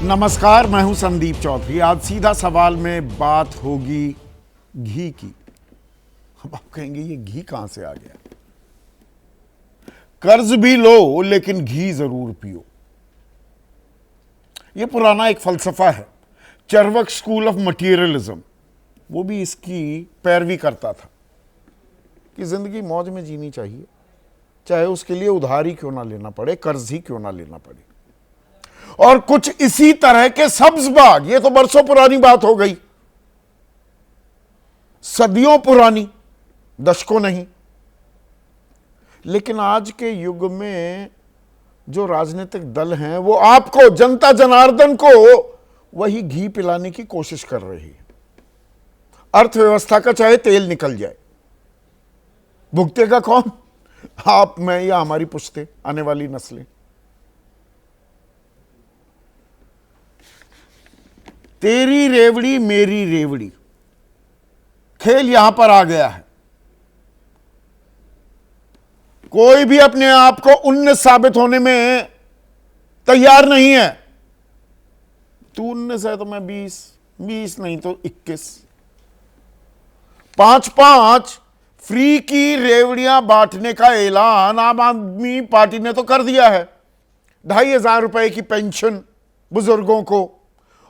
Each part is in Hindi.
नमस्कार, मैं हूं संदीप चौधरी। आज सीधा सवाल में बात होगी घी की। अब आप कहेंगे ये घी कहां से आ गया? कर्ज भी लो लेकिन घी जरूर पियो। ये पुराना एक फलसफा है। चर्वक स्कूल ऑफ मटीरियलिज्म वो भी इसकी पैरवी करता था कि जिंदगी मौज में जीनी चाहिए, चाहे उसके लिए उधार ही क्यों ना लेना पड़े, कर्ज ही क्यों ना लेना पड़े। और कुछ इसी तरह के सब्ज बाग, ये तो बरसों पुरानी बात हो गई, सदियों पुरानी, दशकों नहीं। लेकिन आज के युग में जो राजनीतिक दल हैं वो आपको, जनता जनार्दन को, वही घी पिलाने की कोशिश कर रही है। अर्थव्यवस्था का चाहे तेल निकल जाए, भुगतेगा कौन? आप, मैं या हमारी पुश्ते, आने वाली नस्लें। तेरी रेवड़ी मेरी रेवड़ी, खेल यहां पर आ गया है। कोई भी अपने आप को उन्नत साबित होने में तैयार नहीं है। तू 19 है तो मैं 20 नहीं तो 21। 5-5 फ्री की रेवड़ियां बांटने का ऐलान आम आदमी पार्टी ने तो कर दिया है। 2,500 रुपए की पेंशन बुजुर्गों को,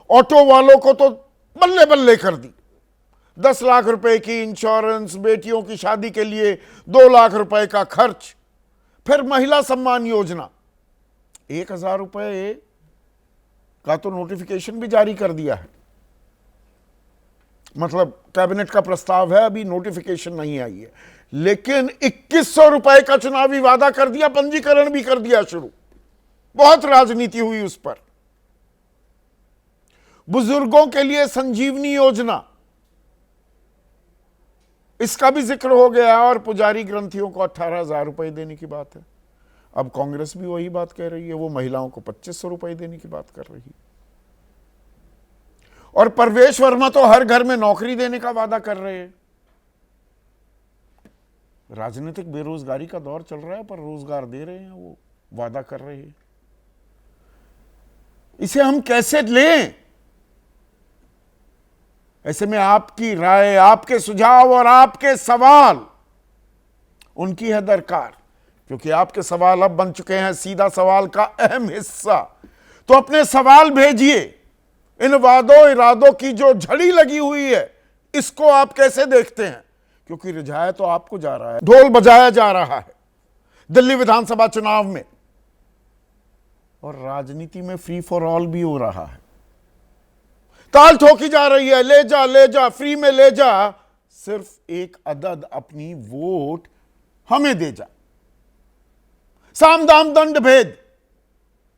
ऑटो वालों को तो बल्ले बल्ले कर दी। 10 लाख रुपए की इंश्योरेंस, बेटियों की शादी के लिए 2 लाख रुपए का खर्च, फिर महिला सम्मान योजना 1,000 रुपए का तो नोटिफिकेशन भी जारी कर दिया है। मतलब कैबिनेट का प्रस्ताव है, अभी नोटिफिकेशन नहीं आई है, लेकिन 2,100 रुपए का चुनावी वादा कर दिया, पंजीकरण भी कर दिया शुरू। बहुत राजनीति हुई उस पर। बुजुर्गों के लिए संजीवनी योजना, इसका भी जिक्र हो गया और पुजारी ग्रंथियों को 18,000 रुपए देने की बात है। अब कांग्रेस भी वही बात कह रही है, वो महिलाओं को 2,500 रुपए देने की बात कर रही है। और परवेश वर्मा तो हर घर में नौकरी देने का वादा कर रहे हैं। राजनीतिक बेरोजगारी का दौर चल रहा है, पर रोजगार दे रहे हैं, वो वादा कर रहे हैं। इसे हम कैसे लें? ऐसे में आपकी राय, आपके सुझाव और आपके सवाल, उनकी है दरकार, क्योंकि आपके सवाल अब बन चुके हैं सीधा सवाल का अहम हिस्सा। तो अपने सवाल भेजिए। इन वादों इरादों की जो झड़ी लगी हुई है, इसको आप कैसे देखते हैं? क्योंकि रिझाया तो आपको जा रहा है, ढोल बजाया जा रहा है दिल्ली विधानसभा चुनाव में, और राजनीति में फ्री फॉर ऑल भी हो रहा है। ताल ठोकी जा रही है, ले जा, फ्री में ले जा, सिर्फ एक अदद अपनी वोट हमें दे जा। साम दाम दंड भेद,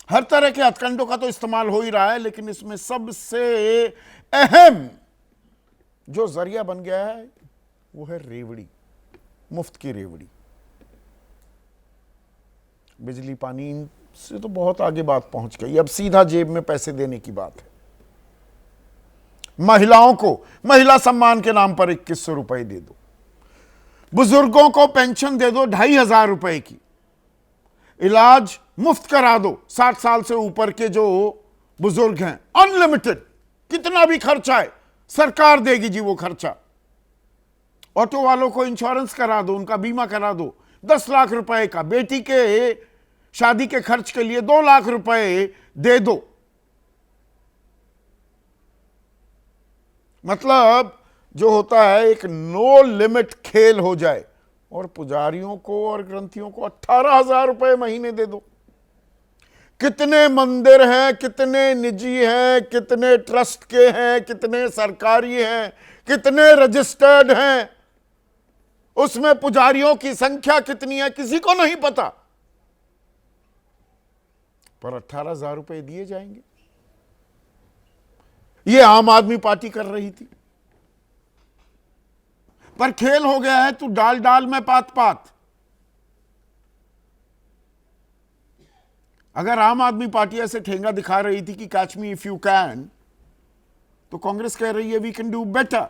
हर तरह के हथकंडों का तो इस्तेमाल हो ही रहा है, लेकिन इसमें सबसे अहम जो जरिया बन गया है वो है रेवड़ी, मुफ्त की रेवड़ी। बिजली पानी से तो बहुत आगे बात पहुंच गई, अब सीधा जेब में पैसे देने की बात है। महिलाओं को महिला सम्मान के नाम पर 2,100 रुपए दे दो, बुजुर्गों को पेंशन दे दो 2,500 रुपए की, इलाज मुफ्त करा दो 60 साल से ऊपर के जो बुजुर्ग हैं, अनलिमिटेड, कितना भी खर्चा है सरकार देगी जी वो खर्चा। ऑटो वालों को इंश्योरेंस करा दो, उनका बीमा करा दो 10 लाख रुपए का, बेटी के शादी के खर्च के लिए 2 लाख रुपए दे दो। मतलब जो होता है एक नो लिमिट खेल हो जाए, और पुजारियों को और ग्रंथियों को 18,000 रुपए महीने दे दो। कितने मंदिर हैं, कितने निजी हैं, कितने ट्रस्ट के हैं, कितने सरकारी हैं, कितने रजिस्टर्ड हैं, उसमें पुजारियों की संख्या कितनी है किसी को नहीं पता, पर 18,000 रुपए दिए जाएंगे। ये आम आदमी पार्टी कर रही थी, पर खेल हो गया है तू डाल डाल में पात पात। अगर आम आदमी पार्टी ऐसे ठेंगा दिखा रही थी कि catch me if you can, तो कांग्रेस कह रही है वी कैन डू बेटर।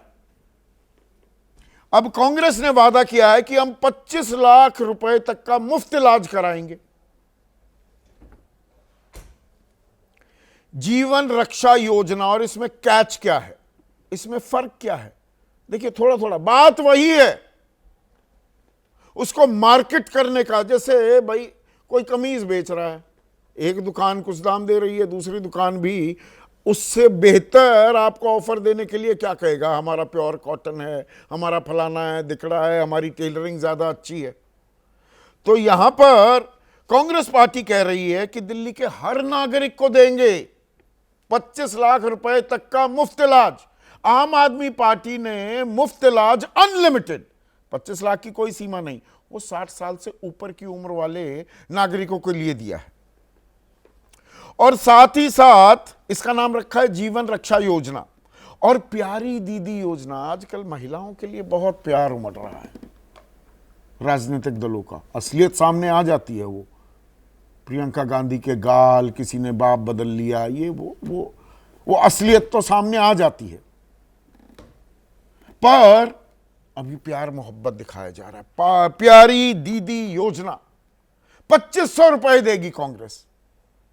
अब कांग्रेस ने वादा किया है कि हम 25 लाख रुपए तक का मुफ्त इलाज कराएंगे। जीवन रक्षा योजना और इसमें कैच क्या है, इसमें फर्क क्या है? देखिए, थोड़ा थोड़ा बात वही है, उसको मार्केट करने का। जैसे भाई कोई कमीज बेच रहा है, एक दुकान कुछ दाम दे रही है, दूसरी दुकान भी उससे बेहतर आपको ऑफर देने के लिए क्या कहेगा, हमारा प्योर कॉटन है, हमारा फलाना है, दिखड़ा है, हमारी टेलरिंग ज्यादा अच्छी है। तो यहां पर कांग्रेस पार्टी कह रही है कि दिल्ली के हर नागरिक को देंगे 25 लाख रुपए तक का मुफ्त इलाज। आम आदमी पार्टी ने मुफ्त इलाज अनलिमिटेड, 25 लाख की कोई सीमा नहीं, वो 60 साल से ऊपर की उम्र वाले नागरिकों के लिए दिया है। और साथ ही साथ इसका नाम रखा है जीवन रक्षा योजना। और प्यारी दीदी योजना, आजकल महिलाओं के लिए बहुत प्यार उमड़ रहा है। राजनीतिक दलों का असलियत सामने आ जाती है। वो प्रियंका गांधी के गाल, किसी ने बाप बदल लिया, ये वो असलियत तो सामने आ जाती है। पर अभी प्यार मोहब्बत दिखाया जा रहा है। प्यारी दीदी योजना 2500 रुपए देगी कांग्रेस,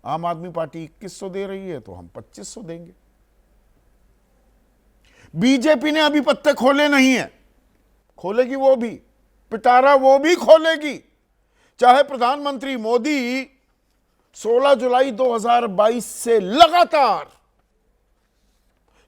आम आदमी पार्टी 2100 दे रही है, तो हम 2500 देंगे। बीजेपी ने अभी पत्ते खोले नहीं है, खोलेगी वो भी, पिटारा वो भी खोलेगी। चाहे प्रधानमंत्री मोदी 16 जुलाई 2022 से लगातार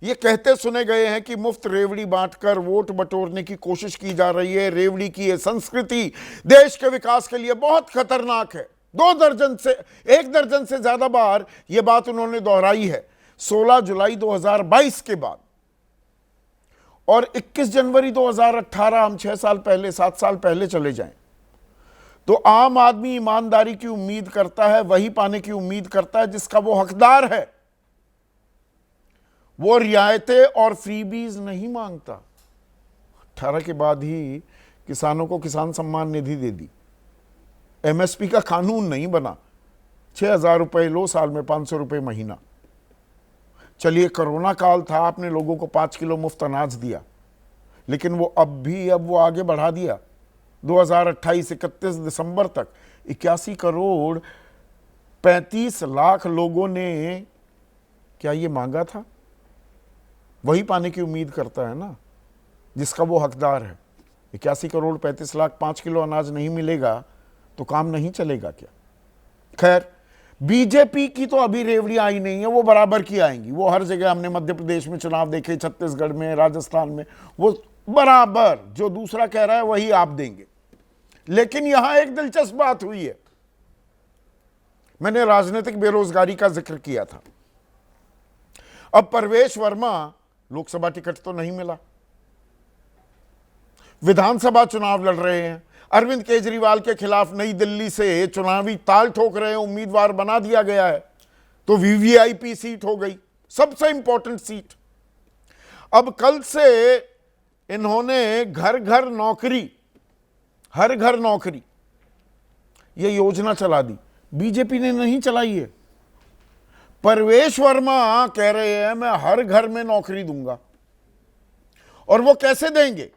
ये कहते सुने गए हैं कि मुफ्त रेवड़ी बांटकर वोट बटोरने की कोशिश की जा रही है। रेवड़ी की यह संस्कृति देश के विकास के लिए बहुत खतरनाक है। 1 दर्जन से ज्यादा बार यह बात उन्होंने दोहराई है 16 जुलाई 2022 के बाद। और 21 जनवरी 2018, हम 6 साल पहले, 7 साल पहले चले जाएं, तो आम आदमी ईमानदारी की उम्मीद करता है, वही पाने की उम्मीद करता है जिसका वो हकदार है। वो रियायतें और फ्रीबीज नहीं मांगता। 18 के बाद ही किसानों को किसान सम्मान निधि दे दी, एमएसपी का कानून नहीं बना, 6000 रुपए लो साल में, 500 रुपए महीना। चलिए, कोरोना काल था, आपने लोगों को 5 किलो मुफ्त अनाज दिया, लेकिन वो अब वो आगे बढ़ा दिया। 2028 31 दिसंबर तक 81 करोड़ 35 लाख लोगों ने क्या ये मांगा था? वही पाने की उम्मीद करता है ना जिसका वो हकदार है। 81 करोड़ 35 लाख 5 किलो अनाज नहीं मिलेगा तो काम नहीं चलेगा क्या? खैर, बीजेपी की तो अभी रेवड़ी आई नहीं है, वो बराबर की आएंगी। वो हर जगह, हमने मध्य प्रदेश में चुनाव देखे, छत्तीसगढ़ में, राजस्थान में, वो बराबर जो दूसरा कह रहा है वही आप देंगे। लेकिन यहां एक दिलचस्प बात हुई है। मैंने राजनीतिक बेरोजगारी का जिक्र किया था। अब परवेश वर्मा, लोकसभा टिकट तो नहीं मिला, विधानसभा चुनाव लड़ रहे हैं, अरविंद केजरीवाल के खिलाफ नई दिल्ली से चुनावी ताल ठोक रहे हैं, उम्मीदवार बना दिया गया है, तो वीवीआईपी सीट हो गई, सबसे इंपॉर्टेंट सीट। अब कल से इन्होंने घर घर नौकरी, हर घर नौकरी, ये योजना चला दी। बीजेपी ने नहीं चलाई है। परवेश वर्मा कह रहे हैं मैं हर घर में नौकरी दूंगा। और वो कैसे देंगे,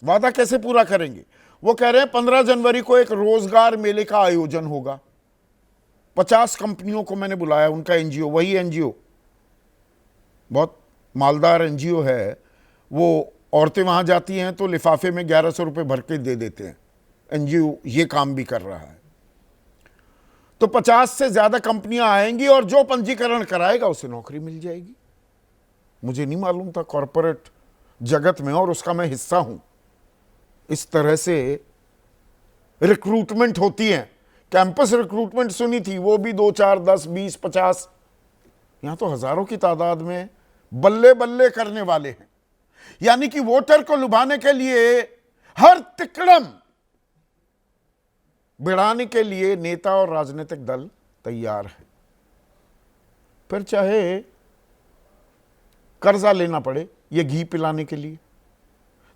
वादा कैसे पूरा करेंगे? वो कह रहे हैं 15 जनवरी को एक रोजगार मेले का आयोजन होगा। 50 कंपनियों को मैंने बुलाया, उनका एनजीओ, वही एनजीओ, बहुत मालदार एनजीओ है। वो औरतें वहां जाती हैं तो लिफाफे में 1100 रुपए भर के दे देते हैं। एनजीओ ये काम भी कर रहा है। तो 50 से ज्यादा कंपनियां आएंगी और जो पंजीकरण कराएगा उसे नौकरी मिल जाएगी। मुझे नहीं मालूम था कॉरपोरेट जगत में, और उसका मैं हिस्सा हूं, इस तरह से रिक्रूटमेंट होती है। कैंपस रिक्रूटमेंट सुनी थी, वो भी 2 4 10 20 50, यहां तो हजारों की तादाद में बल्ले बल्ले करने वाले हैं। यानी कि वोटर को लुभाने के लिए हर तिकड़म बिड़ाने के लिए नेता और राजनीतिक दल तैयार है। फिर चाहे कर्जा लेना पड़े ये घी पिलाने के लिए।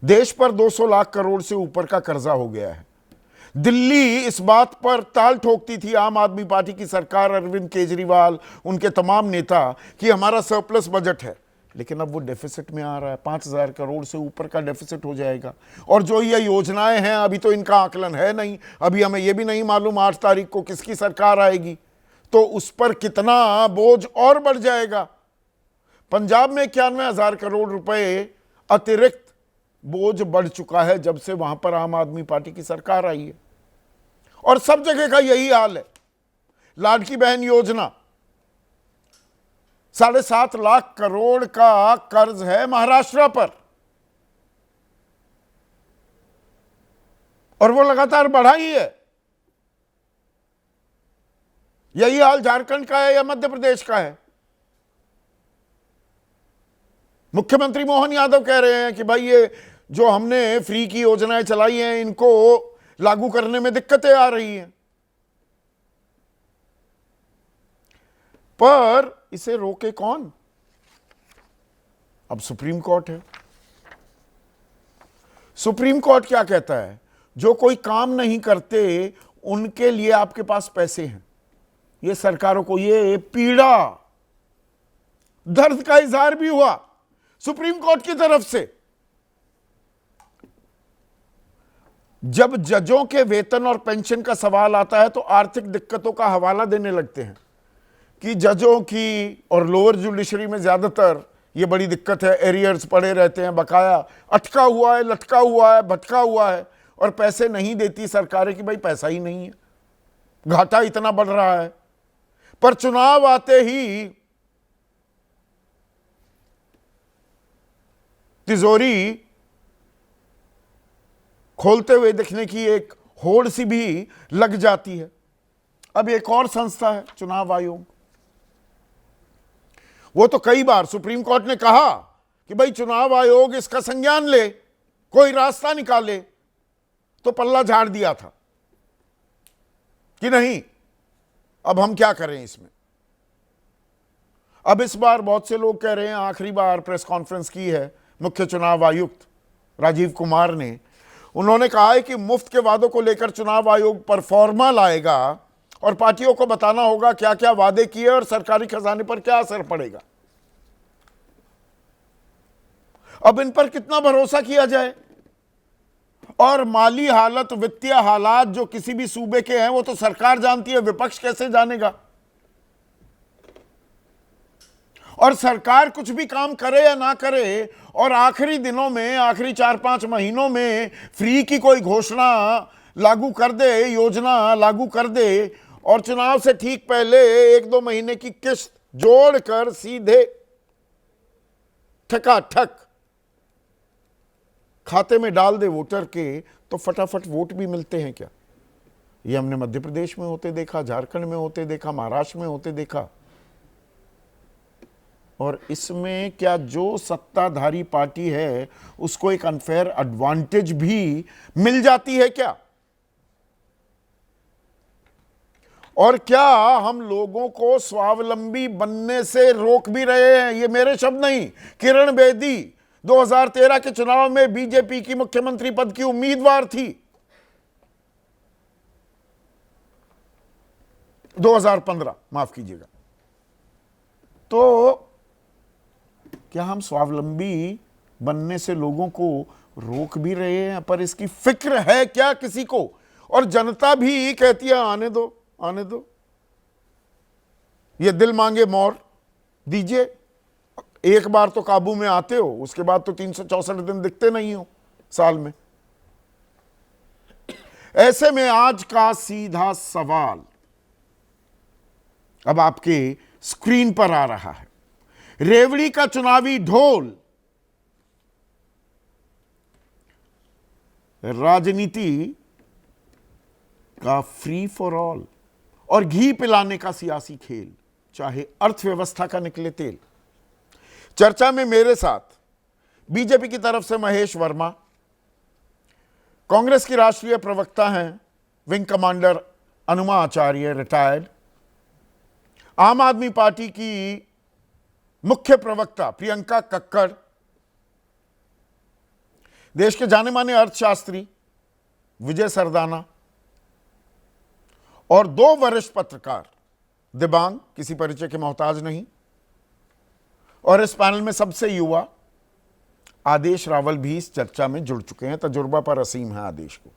देश पर 200 लाख करोड़ से ऊपर का कर्जा हो गया है। दिल्ली इस बात पर ताल ठोकती थी, आम आदमी पार्टी की सरकार, अरविंद केजरीवाल, उनके तमाम नेता, कि हमारा सरप्लस बजट है, लेकिन अब वो डेफिसिट में आ रहा है। 5000 करोड़ से ऊपर का डेफिसिट हो जाएगा। और जो ये योजनाएं हैं, अभी तो इनका आकलन है नहीं, अभी हमें यह भी नहीं मालूम 8 तारीख को किसकी सरकार आएगी। तो उस पर कितना बोझ और बढ़ जाएगा। पंजाब में 91,000 करोड़ रुपए अतिरिक्त बोझ बढ़ चुका है जब से वहां पर आम आदमी पार्टी की सरकार आई है, और सब जगह का यही हाल है। लाडकी बहन योजना 7.5 लाख करोड़ का कर्ज है महाराष्ट्र पर, और वो लगातार बढ़ा ही है। यही हाल झारखंड का है या मध्य प्रदेश का है। मुख्यमंत्री मोहन यादव कह रहे हैं कि भाई ये जो हमने फ्री की योजनाएं चलाई हैं इनको लागू करने में दिक्कतें आ रही हैं, पर इसे रोके कौन? अब सुप्रीम कोर्ट है। सुप्रीम कोर्ट क्या कहता है? जो कोई काम नहीं करते उनके लिए आपके पास पैसे हैं। ये सरकारों को ये पीड़ा, दर्द का इजहार भी हुआ सुप्रीम कोर्ट की तरफ से। जब जजों के वेतन और पेंशन का सवाल आता है तो आर्थिक दिक्कतों का हवाला देने लगते हैं कि जजों की और लोअर जुडिशरी में ज्यादातर ये बड़ी दिक्कत है, एरियर्स पड़े रहते हैं, बकाया अटका हुआ है, लटका हुआ है, भटका हुआ है, और पैसे नहीं देती सरकारें कि भाई पैसा ही नहीं है, घाटा इतना बढ़ रहा है। पर चुनाव आते ही तिजोरी खोलते हुए दिखने की एक होड़ सी भी लग जाती है। अब एक और संस्था है चुनाव आयोग, वो तो कई बार सुप्रीम कोर्ट ने कहा कि भाई चुनाव आयोग इसका संज्ञान ले, कोई रास्ता निकाले, तो पल्ला झाड़ दिया था कि नहीं अब हम क्या करें इसमें। अब इस बार बहुत से लोग कह रहे हैं, आखिरी बार प्रेस कॉन्फ्रेंस की है मुख्य चुनाव आयुक्त राजीव कुमार ने, उन्होंने कहा है कि मुफ्त के वादों को लेकर चुनाव आयोग परफॉर्मा लाएगा और पार्टियों को बताना होगा क्या क्या वादे किए और सरकारी खजाने पर क्या असर पड़ेगा। अब इन पर कितना भरोसा किया जाए? और माली हालत, वित्तीय हालात जो किसी भी सूबे के हैं वो तो सरकार जानती है, विपक्ष कैसे जानेगा? और सरकार कुछ भी काम करे या ना करे, और आखिरी दिनों में, आखिरी 4-5 महीनों में फ्री की कोई घोषणा लागू कर दे, योजना लागू कर दे, और चुनाव से ठीक पहले 1-2 महीने की किस्त जोड़कर सीधे ठकाठक खाते में डाल दे वोटर के, तो फटाफट वोट भी मिलते हैं क्या? ये हमने मध्य प्रदेश में होते देखा, झारखंड में होते देखा, महाराष्ट्र में होते देखा। और इसमें क्या जो सत्ताधारी पार्टी है उसको एक अनफेयर एडवांटेज भी मिल जाती है क्या? और क्या हम लोगों को स्वावलंबी बनने से रोक भी रहे हैं? ये मेरे शब्द नहीं, किरण बेदी 2013 के चुनाव में बीजेपी की मुख्यमंत्री पद की उम्मीदवार थी। 2015 माफ कीजिएगा। तो क्या हम स्वावलंबी बनने से लोगों को रोक भी रहे हैं? पर इसकी फिक्र है क्या किसी को? और जनता भी कहती है आने दो, आने दो, ये दिल मांगे मोर दीजिए। एक बार तो काबू में आते हो, उसके बाद तो 364 दिन दिखते नहीं हो साल में। ऐसे में आज का सीधा सवाल अब आपके स्क्रीन पर आ रहा है। रेवड़ी का चुनावी ढोल राजनीति का फ्री फॉर ऑल और घी पिलाने का सियासी खेल, चाहे अर्थव्यवस्था का निकले तेल। चर्चा में मेरे साथ बीजेपी की तरफ से महेश वर्मा, कांग्रेस की राष्ट्रीय प्रवक्ता हैं विंग कमांडर अनुमा आचार्य रिटायर्ड, आम आदमी पार्टी की मुख्य प्रवक्ता प्रियंका कक्कड़, देश के जाने माने अर्थशास्त्री विजय सरदाना, और 2 वरिष्ठ पत्रकार दिबांग, किसी परिचय के मोहताज नहीं, और इस पैनल में सबसे युवा आदेश रावल भी इस चर्चा में जुड़ चुके हैं। तजुर्बा पर असीम है आदेश को।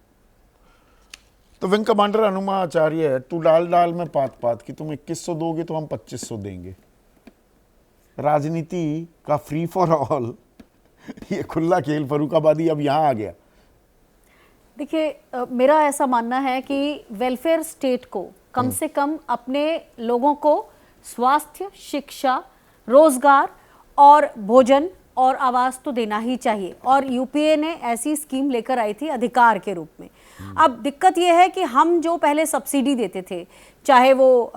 तो विंग कमांडर हनुमा आचार्य है, तू डाल डाल में पात पात कि तुम 2100 दोगे तो हम 2500 देंगे। राजनीति का फ्री फॉर ऑल, ये खुला खेल फर्रुखाबादी अब यहां आ गया। देखिए, मेरा ऐसा मानना है कि वेलफेयर स्टेट को कम से कम अपने लोगों को स्वास्थ्य, शिक्षा, रोजगार और भोजन और आवास तो देना ही चाहिए। और यूपीए ने ऐसी स्कीम लेकर आई थी अधिकार के रूप में। अब दिक्कत यह है कि हम जो पहले सब्सिडी देते थे, चाहे वो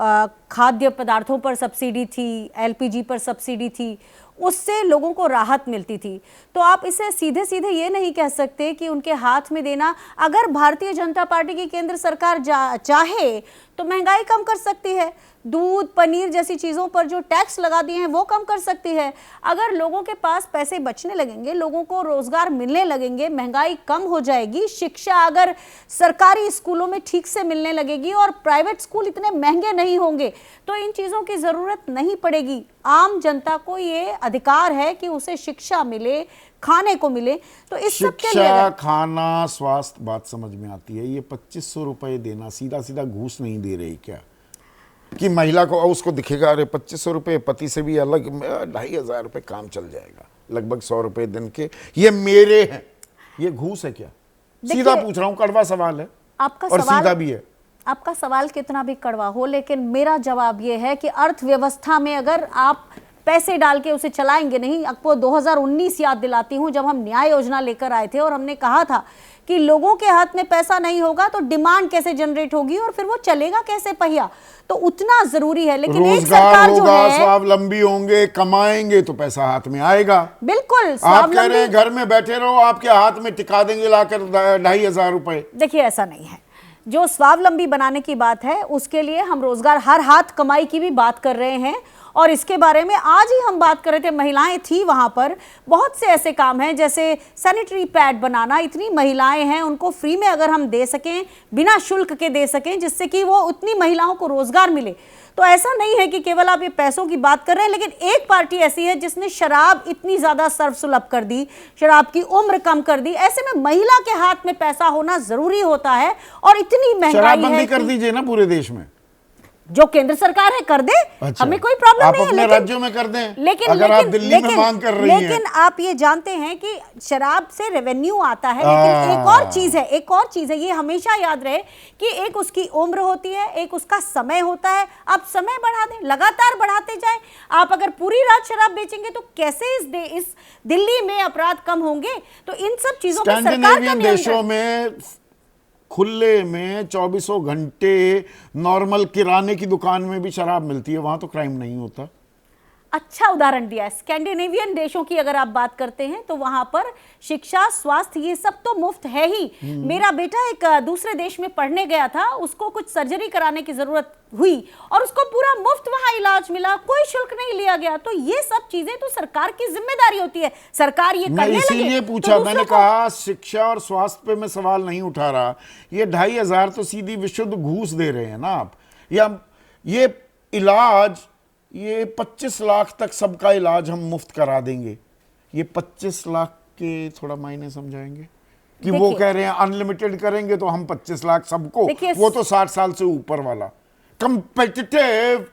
खाद्य पदार्थों पर सब्सिडी थी, एलपीजी पर सब्सिडी थी, उससे लोगों को राहत मिलती थी। तो आप इसे सीधे सीधे ये नहीं कह सकते कि उनके हाथ में देना। अगर भारतीय जनता पार्टी की केंद्र सरकार चाहे तो महंगाई कम कर सकती है, दूध, पनीर जैसी चीज़ों पर जो टैक्स लगा दिए हैं वो कम कर सकती है। अगर लोगों के पास पैसे बचने लगेंगे, लोगों को रोजगार मिलने लगेंगे, महंगाई कम हो जाएगी। शिक्षा अगर सरकारी स्कूलों में ठीक से मिलने लगेगी और प्राइवेट स्कूल इतने महंगे नहीं होंगे तो इन चीज़ों की ज़रूरत नहीं पड़ेगी। आम जनता को ये अधिकार है कि उसे शिक्षा मिले, खाने को मिले। तो इस सब के लिए शिक्षा, खाना, स्वास्थ्य बात समझ में आती है। ये 2500 रुपए देना सीधा सीधा घूस नहीं दे रही क्या? कि महिला को उसको दिखेगा अरे 2500 रुपये, पति से भी अलग 2500 रुपये काम चल जाएगा, लगभग 100 रुपये दिन के, ये मेरे हैं। ये घूस है क्या? सीधा पूछ रहा हूं, कड़वा सवाल है आपका और सवाल, सीधा भी है। आपका सवाल कितना भी कड़वा हो, लेकिन मेरा जवाब ये है कि अर्थव्यवस्था में अगर आप पैसे डाल के उसे चलाएंगे नहीं। आपको 2019 याद दिलाती हूं, जब हम न्याय योजना लेकर आए थे और हमने कहा था कि लोगों के हाथ में पैसा नहीं होगा तो डिमांड कैसे जनरेट होगी और फिर वो चलेगा कैसे पहिया। तो उतना जरूरी है। लेकिन एक सरकार जो है, स्वावलंबी होंगे, कमाएंगे तो पैसा हाथ में आएगा। बिल्कुल आप कह रहे हैं घर में बैठे रहो, आपके हाथ में टिका देंगे लाकर 2500 रुपए। देखिए, ऐसा नहीं है। जो स्वावलंबी बनाने की बात है उसके लिए हम रोजगार, हर हाथ कमाई की भी बात कर रहे हैं। और इसके बारे में आज ही हम बात कर रहे थे, महिलाएं थी वहां पर। बहुत से ऐसे काम हैं जैसे सैनिटरी पैड बनाना, इतनी महिलाएं हैं, उनको फ्री में अगर हम दे सकें, बिना शुल्क के दे सकें, जिससे कि वो उतनी महिलाओं को रोजगार मिले। तो ऐसा नहीं है कि केवल आप ये पैसों की बात कर रहे हैं। लेकिन एक पार्टी ऐसी है जिसने शराब इतनी ज्यादा सर्वसुलभ कर दी, शराब की उम्र कम कर दी। ऐसे में महिला के हाथ में पैसा होना जरूरी होता है। और इतनी महंगाई है, शराबबंदी कर दीजिए ना पूरे देश में, जो केंद्र सरकार है कर दे। अच्छा, हमें कोई प्रॉब्लम नहीं है, लेकिन राज्यों में कर दें। लेकिन अगर आप दिल्ली में मांग कर रही हैं। लेकिन आप ये जानते हैं कि शराब से रेवेन्यू आता है। लेकिन एक और चीज है, ये हमेशा याद रहे कि एक उसकी उम्र होती है, एक उसका समय होता है। आप समय बढ़ा दें, लगातार बढ़ाते जाएं। आप अगर पूरी रात शराब बेचेंगे तो कैसे इस दिल्ली में अपराध कम होंगे? तो इन सब चीजों पर सरकार का देशों में खुले में 24 घंटे नॉर्मल किराने की दुकान में भी शराब मिलती है, वहां तो क्राइम नहीं होता। अच्छा उदाहरण दिया। स्कैंडिनेवियन देशों की अगर आप बात करते हैं तो वहां पर शिक्षा, स्वास्थ्य, ये सब तो मुफ्त है ही। मेरा बेटा एक दूसरे देश में पढ़ने गया था, उसको कुछ सर्जरी कराने की जरूरत हुई और उसको पूरा मुफ्त वहां इलाज मिला, कोई शुल्क नहीं लिया गया। तो ये सब चीजें तो सरकार की जिम्मेदारी होती है। सरकार ये करने लगे। इसीलिए पूछा, मैंने कहा शिक्षा और स्वास्थ्य पे मैं सवाल नहीं उठा रहा। ये 2500 तो सीधी विशुद्ध घूस दे रहे हैं ना आप। या ये इलाज, ये 25 लाख तक सबका इलाज हम मुफ्त करा देंगे। ये 25 लाख के थोड़ा मायने समझाएंगे कि वो कह रहे हैं अनलिमिटेड करेंगे तो हम 25 लाख सबको, वो तो 60 साल से ऊपर वाला। कंपेटिटिव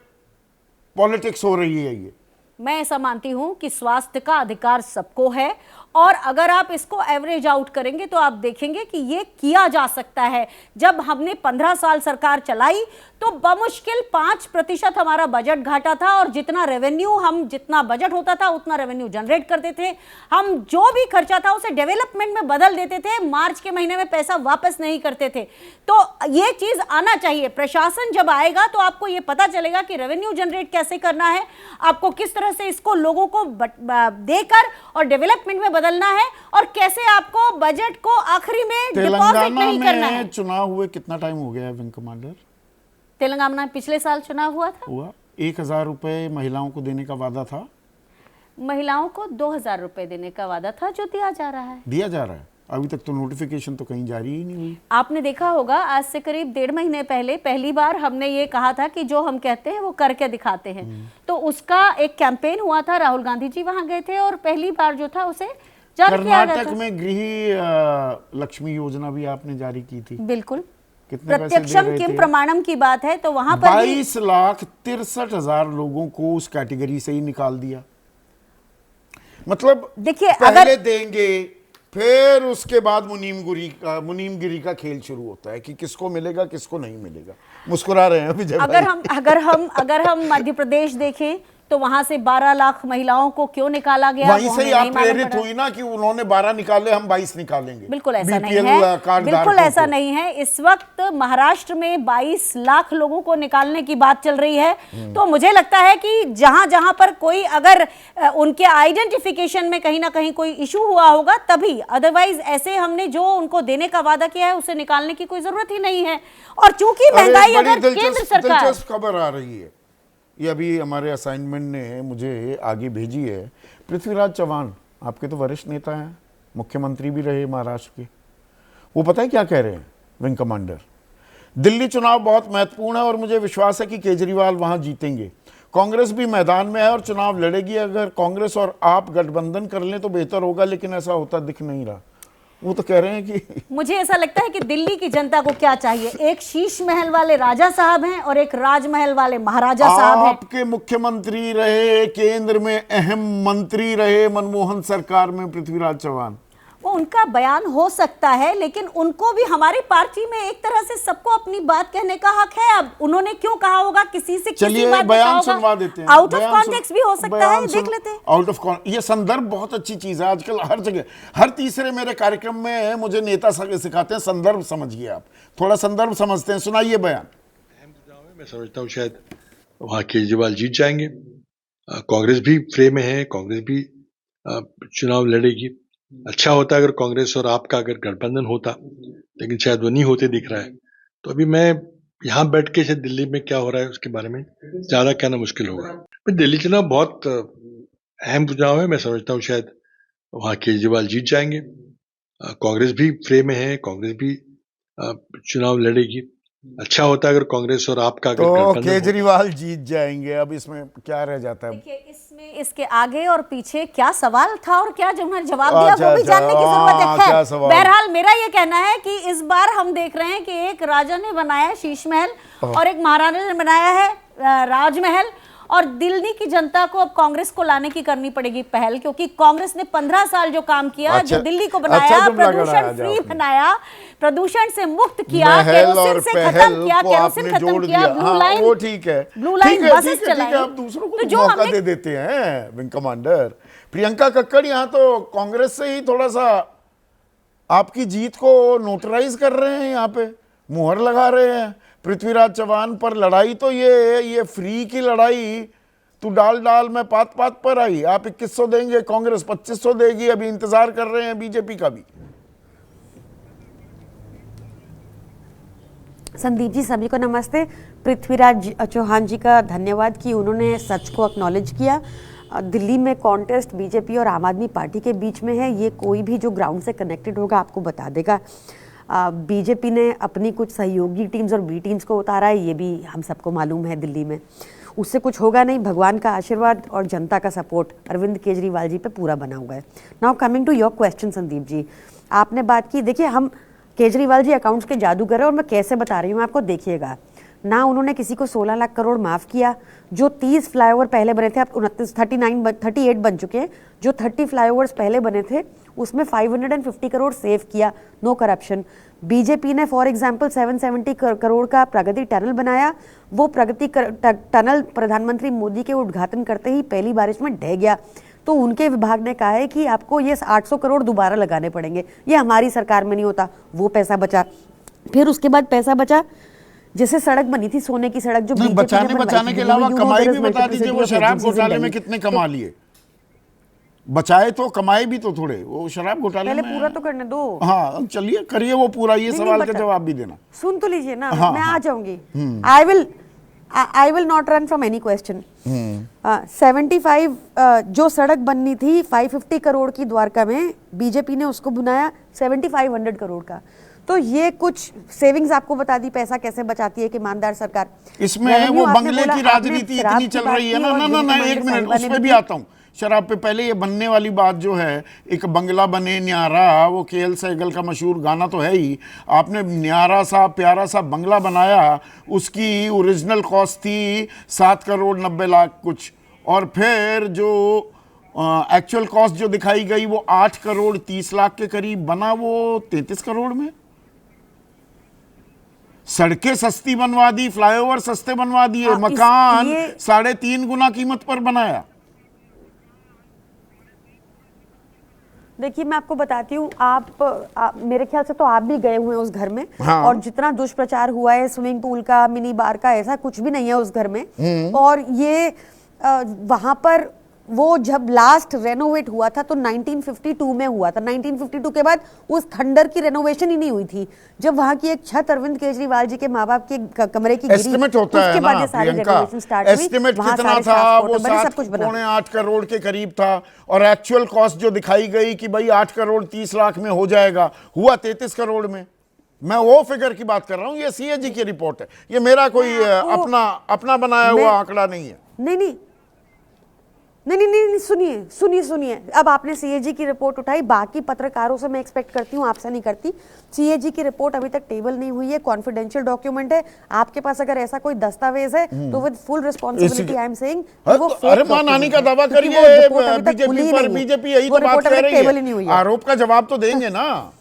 पॉलिटिक्स हो रही है ये। मैं ऐसा मानती हूं कि स्वास्थ्य का अधिकार सबको है और अगर आप इसको एवरेज आउट करेंगे तो आप देखेंगे कि ये किया जा सकता है। जब हमने 15 साल सरकार चलाई तो बमुश्किल 5% हमारा बजट घाटा था और जितना बजट होता था उतना रेवेन्यू जनरेट करते थे। हम जो भी खर्चा था उसे डेवलपमेंट में बदल देते थे, मार्च के महीने में पैसा वापस नहीं करते थे। तो ये चीज आना चाहिए। प्रशासन जब आएगा तो आपको ये पता चलेगा कि रेवेन्यू जनरेट कैसे करना है, आपको किस तरह से इसको लोगों को देकर और डेवलपमेंट में बदलना है और कैसे आपको बजट को आखिरी में डिपॉजिट नहीं करना है। चुनाव हुए कितना टाइम हो गया है विंग कमांडर? तेलंगाना में पिछले साल चुनाव हुआ 1000 रुपए महिलाओं को देने का वादा था। महिलाओं को 2000 रुपए देने का वादा था, जो दिया जा रहा है। अभी तक तो नोटिफिकेशन तो कहीं जारी ही नहीं हुई। आपने देखा होगा आज से करीब 1.5 महीने पहले पहली बार हमने ये कहा था कि जो हम कहते हैं वो करके दिखाते हैं। तो उसका एक कैंपेन हुआ था, राहुल गांधी जी वहां गए थे और पहली बार जो था उसे जारी किया गया था। कर्नाटक में गृह लक्ष्मी योजना भी आपने जारी की थी। बिल्कुल। कितने पैसे दे प्रत्यक्षम रहे किम थे? प्रमाणम की बात है तो वहां पर भी 22,63,000 लोगों को उस कैटेगरी से ही निकाल दिया। मतलब देखिए, पहले अगर देंगे, फिर उसके बाद मुनीमगिरी का खेल शुरू होता है कि किसको मिलेगा किसको नहीं मिलेगा। मुस्कुरा रहे हैं विजय भाई। अगर हम मध्य प्रदेश देखें तो वहां से 12 लाख महिलाओं को क्यों निकाला गया, वहीं वो से ही हमें आप नहीं मालूम प्रेरित पड़ा। हुई ना कि उन्होंने 12 निकाले, हम 22 निकालेंगे। बिल्कुल ऐसा नहीं BPL है, कार्ड बिल्कुल धारकों ऐसा को। नहीं है। इस वक्त महाराष्ट्र में 22 लाख लोगों को निकालने की बात चल रही है। तो मुझे लगता है कि जहां जहां पर कोई अगर उनके आइडेंटिफिकेशन में कहीं ना कहीं कोई इशू हुआ होगा तभी, अदरवाइज ऐसे हमने जो उनको देने का वादा किया है उसे निकालने की कोई जरूरत ही नहीं है। और चूंकि महंगाई अगर केंद्र सरकार, दिलचस्प खबर आ रही है, ये अभी हमारे असाइनमेंट ने मुझे आगे भेजी है। पृथ्वीराज चव्हाण आपके तो वरिष्ठ नेता हैं, मुख्यमंत्री भी रहे महाराष्ट्र के, वो पता है क्या कह रहे हैं विंग कमांडर? दिल्ली चुनाव बहुत महत्वपूर्ण है और मुझे विश्वास है कि केजरीवाल वहां जीतेंगे। कांग्रेस भी मैदान में है और चुनाव लड़ेगी। अगर कांग्रेस और आप गठबंधन कर लें तो बेहतर होगा, लेकिन ऐसा होता दिख नहीं रहा। वो तो कह रहे हैं कि मुझे ऐसा लगता है कि दिल्ली की जनता को क्या चाहिए, एक शीश महल वाले राजा साहब हैं और एक राजमहल वाले महाराजा साहब हैं। आपके मुख्यमंत्री रहे, केंद्र में अहम मंत्री रहे मनमोहन सरकार में पृथ्वीराज चव्हाण। वो उनका बयान हो सकता है, लेकिन उनको भी हमारी पार्टी में एक तरह से सबको अपनी बात कहने का हक है। अब उन्होंने क्यों कहा होगा, किसी से किसी चलिए बात बयान होगा, सुनवा देते हैं। आउट ऑफ कॉन्टेक्स्ट भी हो सकता है, देख लेते हैं। आउट ऑफ ये संदर्भ बहुत अच्छी चीज है। आजकल हर जगह, हर तीसरे मेरे कार्यक्रम में मुझे नेता सिखाते हैं संदर्भ समझिए। आप थोड़ा संदर्भ समझते हैं, सुनाइए बयान। मैं समझता हूँ शायद वहाँ केजरीवाल जीत जाएंगे। कांग्रेस भी फ्रे में है, कांग्रेस भी चुनाव लड़ेगी। अच्छा होता अगर कांग्रेस और आपका अगर गठबंधन होता, लेकिन शायद वो नहीं होते दिख रहा है। तो अभी मैं यहाँ बैठ के शायद दिल्ली में क्या हो रहा है उसके बारे में ज्यादा कहना मुश्किल होगा। दिल्ली चुनाव बहुत अहम चुनाव है। मैं समझता हूँ शायद वहाँ केजरीवाल जीत जाएंगे। कांग्रेस भी फ्रे में है, कांग्रेस भी चुनाव लड़ेगी। अच्छा होता अगर कांग्रेस और आपका अगर तो गठबंधन केजरीवाल जीत जाएंगे। अब इसमें क्या रह जाता है? देखिए, इसमें इसके आगे और पीछे क्या सवाल था और क्या जो उन्होंने जवाब दिया अच्छा, वो भी जानने की जरूरत है। क्या खैर, सवाल? बहरहाल मेरा ये कहना है कि इस बार हम देख रहे हैं कि एक राजा ने बनाया है शीश महल और एक महाराजा ने बनाया है राजमहल। और दिल्ली की जनता को अब कांग्रेस को लाने की करनी पड़ेगी पहल, क्योंकि कांग्रेस ने 15 साल जो काम किया, जो दिल्ली को बनाया, प्रदूषण फ्री बनाया, प्रदूषण से मुक्त किया, केरोसिन से खत्म किया, केरोसिन खत्म किया, ब्लू लाइन, वो ठीक है, ब्लू लाइन बसेस चलाई। आप दूसरों को तो जो मौका हमने दे देते हैं विंग कमांडर। प्रियंका कक्कड़ यहाँ तो कांग्रेस से ही थोड़ा सा आपकी जीत को नोटराइज कर रहे हैं, यहाँ पे मुहर लगा रहे हैं। पृथ्वीराज चव्हाण पर लड़ाई तो ये फ्री की लड़ाई, तू डाल डाल में पात पात पर आई। आप 2100 देंगे, कांग्रेस 2500 देगी। अभी इंतजार कर रहे हैं बीजेपी का भी। संदीप जी, सभी को नमस्ते। पृथ्वीराज चौहान जी का धन्यवाद कि उन्होंने सच को एक्नॉलेज किया। दिल्ली में कॉन्टेस्ट बीजेपी और आम आदमी पार्टी के बीच में है। ये कोई भी जो ग्राउंड से कनेक्टेड होगा आपको बता देगा। बीजेपी ने अपनी कुछ सहयोगी टीम्स और बी टीम्स को उतारा है, ये भी हम सबको मालूम है। दिल्ली में उससे कुछ होगा नहीं। भगवान का आशीर्वाद और जनता का सपोर्ट अरविंद केजरीवाल जी पे पूरा बना हुआ है। Now coming to your question Sandeep ji, आपने बात की, देखिए हम केजरीवाल जी अकाउंट्स के जादूगर है और मैं कैसे बता रही हूँ आपको, देखिएगा ना। उन्होंने किसी को 16 लाख करोड़ माफ़ किया। जो 30 फ्लाईओवर पहले बने थे, अब 38 बन चुके हैं। जो 30 फ्लाईओवर्स पहले बने थे उसमें 550 करोड़ सेव किया, नो करप्शन। बीजेपी ने फॉर एग्जांपल 770 करोड़ का प्रगति टनल बनाया। वो प्रगति टनल प्रधानमंत्री मोदी के उद्घाटन करते ही पहली बारिश में ढह गया। तो उनके विभाग ने कहा है कि आपको ये 800 करोड़ दोबारा लगाने पड़ेंगे। ये हमारी सरकार में नहीं होता। वो पैसा बचा। फिर उसके बाद पैसा बचा, जैसे सड़क बनी थी, सोने की सड़क जो बचाने के अलावा कमाई भी बता दीजिए। वो शराब घोटाले में कितने कमा लिए? बचाए तो कमाए भी तो थोड़े। वो शराब घोटाले पहले में पूरा तो करने दो। हाँ चलिए करिए वो पूरा। ये सवाल का जवाब भी देना। सुन तो लीजिए ना। हाँ, मैं आ जाऊंगी। I will not run from any question. 75 जो सड़क बननी थी 550 करोड़ की द्वारका में, बीजेपी ने उसको बनाया 7500 करोड़ का। तो ये कुछ सेविंग्स आपको बता दी, पैसा कैसे बचाती है कि ईमानदार सरकार। इसमें वो बंगले की राजनीति इतनी चल रही है ना। एक मिनट, उस पर भी आता हूँ। शराब पे। पहले ये बनने वाली बात जो है, एक बंगला बने न्यारा, वो केएल सहगल का मशहूर गाना तो है ही। आपने न्यारा सा प्यारा सा बंगला बनाया, उसकी ओरिजिनल कॉस्ट थी 7 करोड़ 90 लाख कुछ, और फिर जो एक्चुअल कॉस्ट जो दिखाई गई वो 8 करोड़ 30 लाख के करीब बना, वो 33 करोड़ में। सड़कें सस्ती बनवा दी, फ्लाईओवर सस्ते बनवा दिए, मकान 3.5 गुना कीमत पर बनाया। देखिए मैं आपको बताती हूँ, आप मेरे ख्याल से तो आप भी गए हुए हैं उस घर में। हाँ। और जितना दुष्प्रचार हुआ है स्विमिंग पूल का, मिनी बार का, ऐसा कुछ भी नहीं है उस घर में। और ये वहां पर वो जब लास्ट रेनोवेट हुआ था तो 1952 में हुआ था। 1952 के बाद उस खंडर की रेनोवेशन ही नहीं हुई थी। जब वहां की एक छत अरविंद केजरीवाल जी के माँ बाप के कमरे की गिरी, एस्टिमेट होता है ना प्रियंका, एस्टिमेट कितना था, वो 7.8 करोड़ के करीब था, और एक्चुअल कॉस्ट जो दिखाई गई कि भाई 8 करोड़ 30 लाख में हो जाएगा, हुआ 33 करोड़ में। मैं वो फिगर की बात कर रहा हूँ, ये सीएजी की रिपोर्ट है, ये मेरा कोई अपना बनाया हुआ आंकड़ा नहीं है। नहीं, सुनिए। अब आपने सीएजी की रिपोर्ट उठाई, बाकी पत्रकारों से मैं एक्सपेक्ट करती हूँ, आपसे नहीं करती। सीएजी की रिपोर्ट अभी तक टेबल नहीं हुई है, कॉन्फिडेंशियल डॉक्यूमेंट है। आपके पास अगर ऐसा कोई दस्तावेज है तो with full responsibility I am saying वो अरे मां नानी का दावा करिए, बीजेपी यही तो बात कह रही है, आरोप का जवाब तो देंगे ना।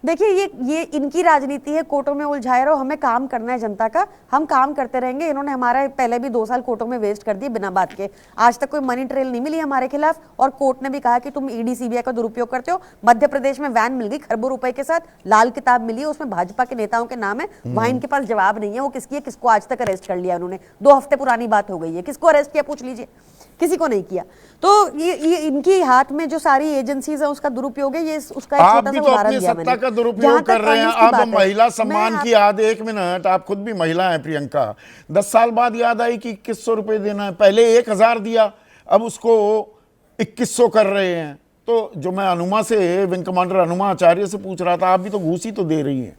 देखिए ये इनकी राजनीति है, कोर्टों में उलझाए रहो, हमें काम करना है जनता का, हम काम करते रहेंगे। इन्होंने हमारा पहले भी 2 साल कोर्टों में वेस्ट कर दिए बिना बात के, आज तक कोई मनी ट्रेल नहीं मिली हमारे खिलाफ। और कोर्ट ने भी कहा कि तुम ईडी सीबीआई का दुरुपयोग करते हो। मध्य प्रदेश में वैन मिल गई खरबों रुपए के साथ, लाल किताब मिली है, उसमें भाजपा के नेताओं के नाम है, वहां इनके पास जवाब नहीं है वो किसकी है, किसको आज तक अरेस्ट कर लिया उन्होंने। 2 हफ्ते पुरानी बात हो गई है, किसको अरेस्ट किया पूछ लीजिए, किसी को नहीं किया। तो ये इनकी हाथ में जो सारी एजेंसीज है उसका दुरुपयोग है। ये उसका एक छोटा सा उदाहरण दिया मैंने। का दुरुपयोग कर रहे हैं आप। महिला सम्मान की याद, 1 मिनट, आप खुद भी महिला हैं प्रियंका, 10 साल बाद याद आई कि 2100 रुपए देना है। पहले 1000 दिया, अब उसको 2100 कर रहे हैं। तो जो मैं अनुमा से, विंग कमांडर अनुमा आचार्य से पूछ रहा था, आप भी तो घूस ही तो दे रही हैं,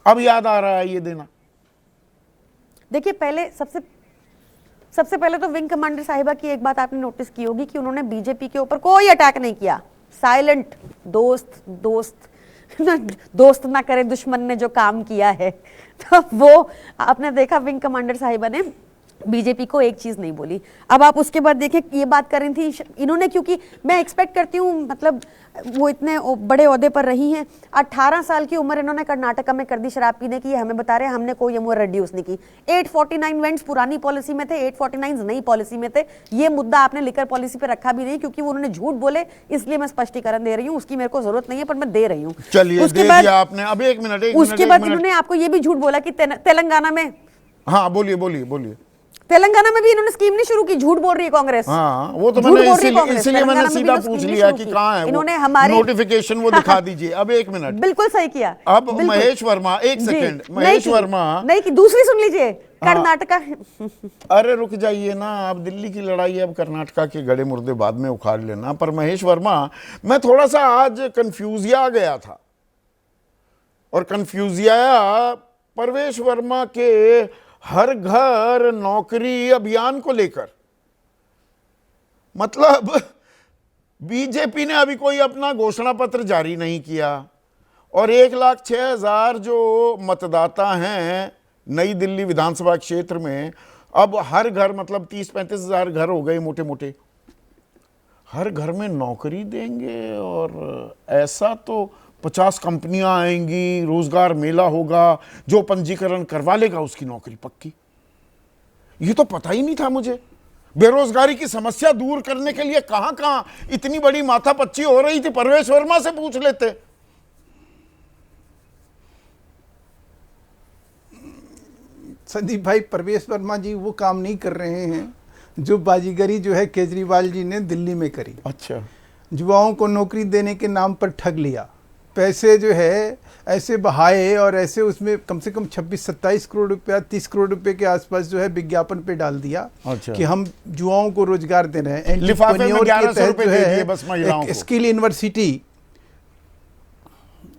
अब याद आ रहा है ये देना। देखिए पहले सबसे पहले तो विंग कमांडर साहिबा की एक बात आपने नोटिस की होगी कि उन्होंने बीजेपी के ऊपर कोई अटैक नहीं किया। साइलेंट, दोस्त ना करे दुश्मन ने जो काम किया है। तो वो आपने देखा, विंग कमांडर साहिबा ने बीजेपी को एक चीज नहीं बोली। अब आप उसके बाद देखें, ये बात कर रही थी इन्होंने, क्योंकि मैं एक्सपेक्ट करती हूँ, मतलब वो इतने बड़े ओहदे पर रही हैं, 18 साल की उम्र इन्होंने कर्नाटका में कर दी शराब पीने की। हमें बता रहे हैं हमने कोई उम्र रिड्यूस नहीं की। 849 वेंट्स पुरानी पॉलिसी में थे, 849 नई पॉलिसी में थे। ये मुद्दा आपने लिकर पॉलिसी पे रखा भी नहीं, क्योंकि उन्होंने झूठ बोले, इसलिए मैं स्पष्टीकरण दे रही हूँ। उसकी मेरे को जरूरत नहीं है, पर मैं दे रही हूँ। चलिए, उसके बाद आपने अब 1 मिनट, उसके बाद इन्होंने आपको ये भी झूठ बोला कि तेलंगाना में, हाँ बोलिए, तेलंगाना में भी इन्होंने स्कीम नहीं शुरू की। झूठ बोल रही है कांग्रेस। हाँ, वो तो मैंने इसीलिए मैंने सीधा पूछ लिया कि कहाँ है इन्होंने हमारी नोटिफिकेशन, वो दिखा दीजिए। अब 1 मिनट, बिल्कुल सही किया। अब महेश वर्मा, 1 सेकंड, महेश वर्मा नहीं की दूसरी सुन लीजिए, कर्नाटका। अरे रुक जाइए ना, अब दिल्ली की लड़ाई, अब कर्नाटका के गड़े मुर्दे बाद में उखाड़ लेना। पर महेश वर्मा, मैं थोड़ा सा आज कंफ्यूजिया गया था, और कंफ्यूजिया परवेश वर्मा के हर घर नौकरी अभियान को लेकर। मतलब बीजेपी ने अभी कोई अपना घोषणा पत्र जारी नहीं किया, और 1,06,000 जो मतदाता हैं नई दिल्ली विधानसभा क्षेत्र में, अब हर घर, मतलब 30-35 हजार घर हो गए मोटे मोटे, हर घर में नौकरी देंगे। और ऐसा तो 50 कंपनियां आएंगी, रोजगार मेला होगा, जो पंजीकरण करवा लेगा उसकी नौकरी पक्की। ये तो पता ही नहीं था मुझे। बेरोजगारी की समस्या दूर करने के लिए कहां कहां इतनी बड़ी माथापच्ची हो रही थी, परवेश वर्मा से पूछ लेते। संदीप भाई, परवेश वर्मा जी वो काम नहीं कर रहे हैं जो बाजीगरी जो है केजरीवाल जी ने दिल्ली में करी। अच्छा, युवाओं को नौकरी देने के नाम पर ठग लिया, पैसे जो है ऐसे बहाए, और ऐसे उसमें कम से कम 26-27 करोड़ रुपया, 30 करोड़ रुपए के आसपास जो है विज्ञापन पे डाल दिया। अच्छा। कि हम युवाओं को रोजगार दे रहे हैं। लिफाफे में 1100 रुपए दे दिए बस महिलाओं को। स्किल यूनिवर्सिटी,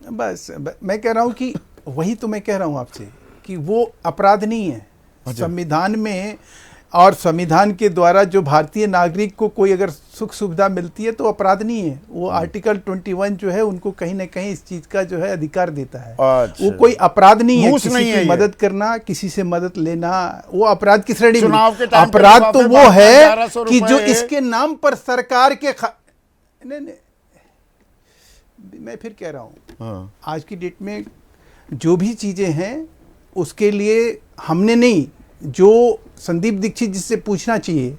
बस मैं कह रहा हूँ कि वही तो मैं कह रहा हूँ आपसे कि वो अपराध नहीं है। संविधान में और संविधान के द्वारा जो भारतीय नागरिक को कोई अगर सुख सुविधा मिलती है तो अपराध नहीं है। वो आर्टिकल 21 जो है उनको कहीं ना कहीं इस चीज का जो है अधिकार देता है। अच्छा। वो कोई अपराध नहीं है, घूस किसी नहीं है की ये। मदद करना, किसी से मदद लेना, वो अपराध की श्रेणी में चुनाव के नहीं। टाइम पे अपराध तो लिफाफे वो बांटना, है 1100 कि जो रुपए। इसके नाम पर सरकार के नहीं, मैं फिर कह रहा हूँ, हाँ। आज की डेट में जो भी चीजें हैं उसके लिए हमने नहीं, जो संदीप दीक्षित जी से पूछना चाहिए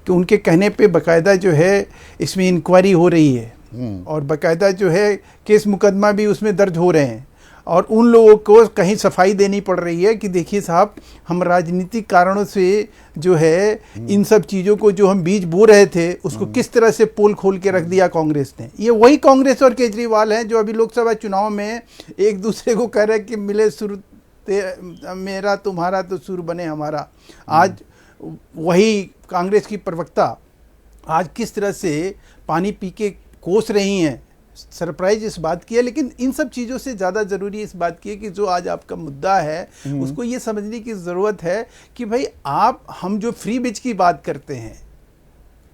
कि उनके कहने पे बकायदा जो है इसमें इंक्वायरी हो रही है और बकायदा जो है केस मुकदमा भी उसमें दर्ज हो रहे हैं और उन लोगों को कहीं सफाई देनी पड़ रही है कि देखिए साहब, हम राजनीतिक कारणों से जो है इन सब चीज़ों को जो हम बीज बो रहे थे उसको किस तरह से पोल खोल के रख दिया कांग्रेस ने। ये वही कांग्रेस और केजरीवाल हैं जो अभी लोकसभा चुनाव में एक दूसरे को कह रहे हैं कि मिले सुर मेरा तुम्हारा तो सुर बने हमारा। आज वही कांग्रेस की प्रवक्ता आज किस तरह से पानी पी के कोस रही हैं, सरप्राइज इस बात की है। लेकिन इन सब चीज़ों से ज़्यादा ज़रूरी इस बात की है कि जो आज आपका मुद्दा है उसको ये समझने की ज़रूरत है कि भाई हम जो फ्री बीज की बात करते हैं,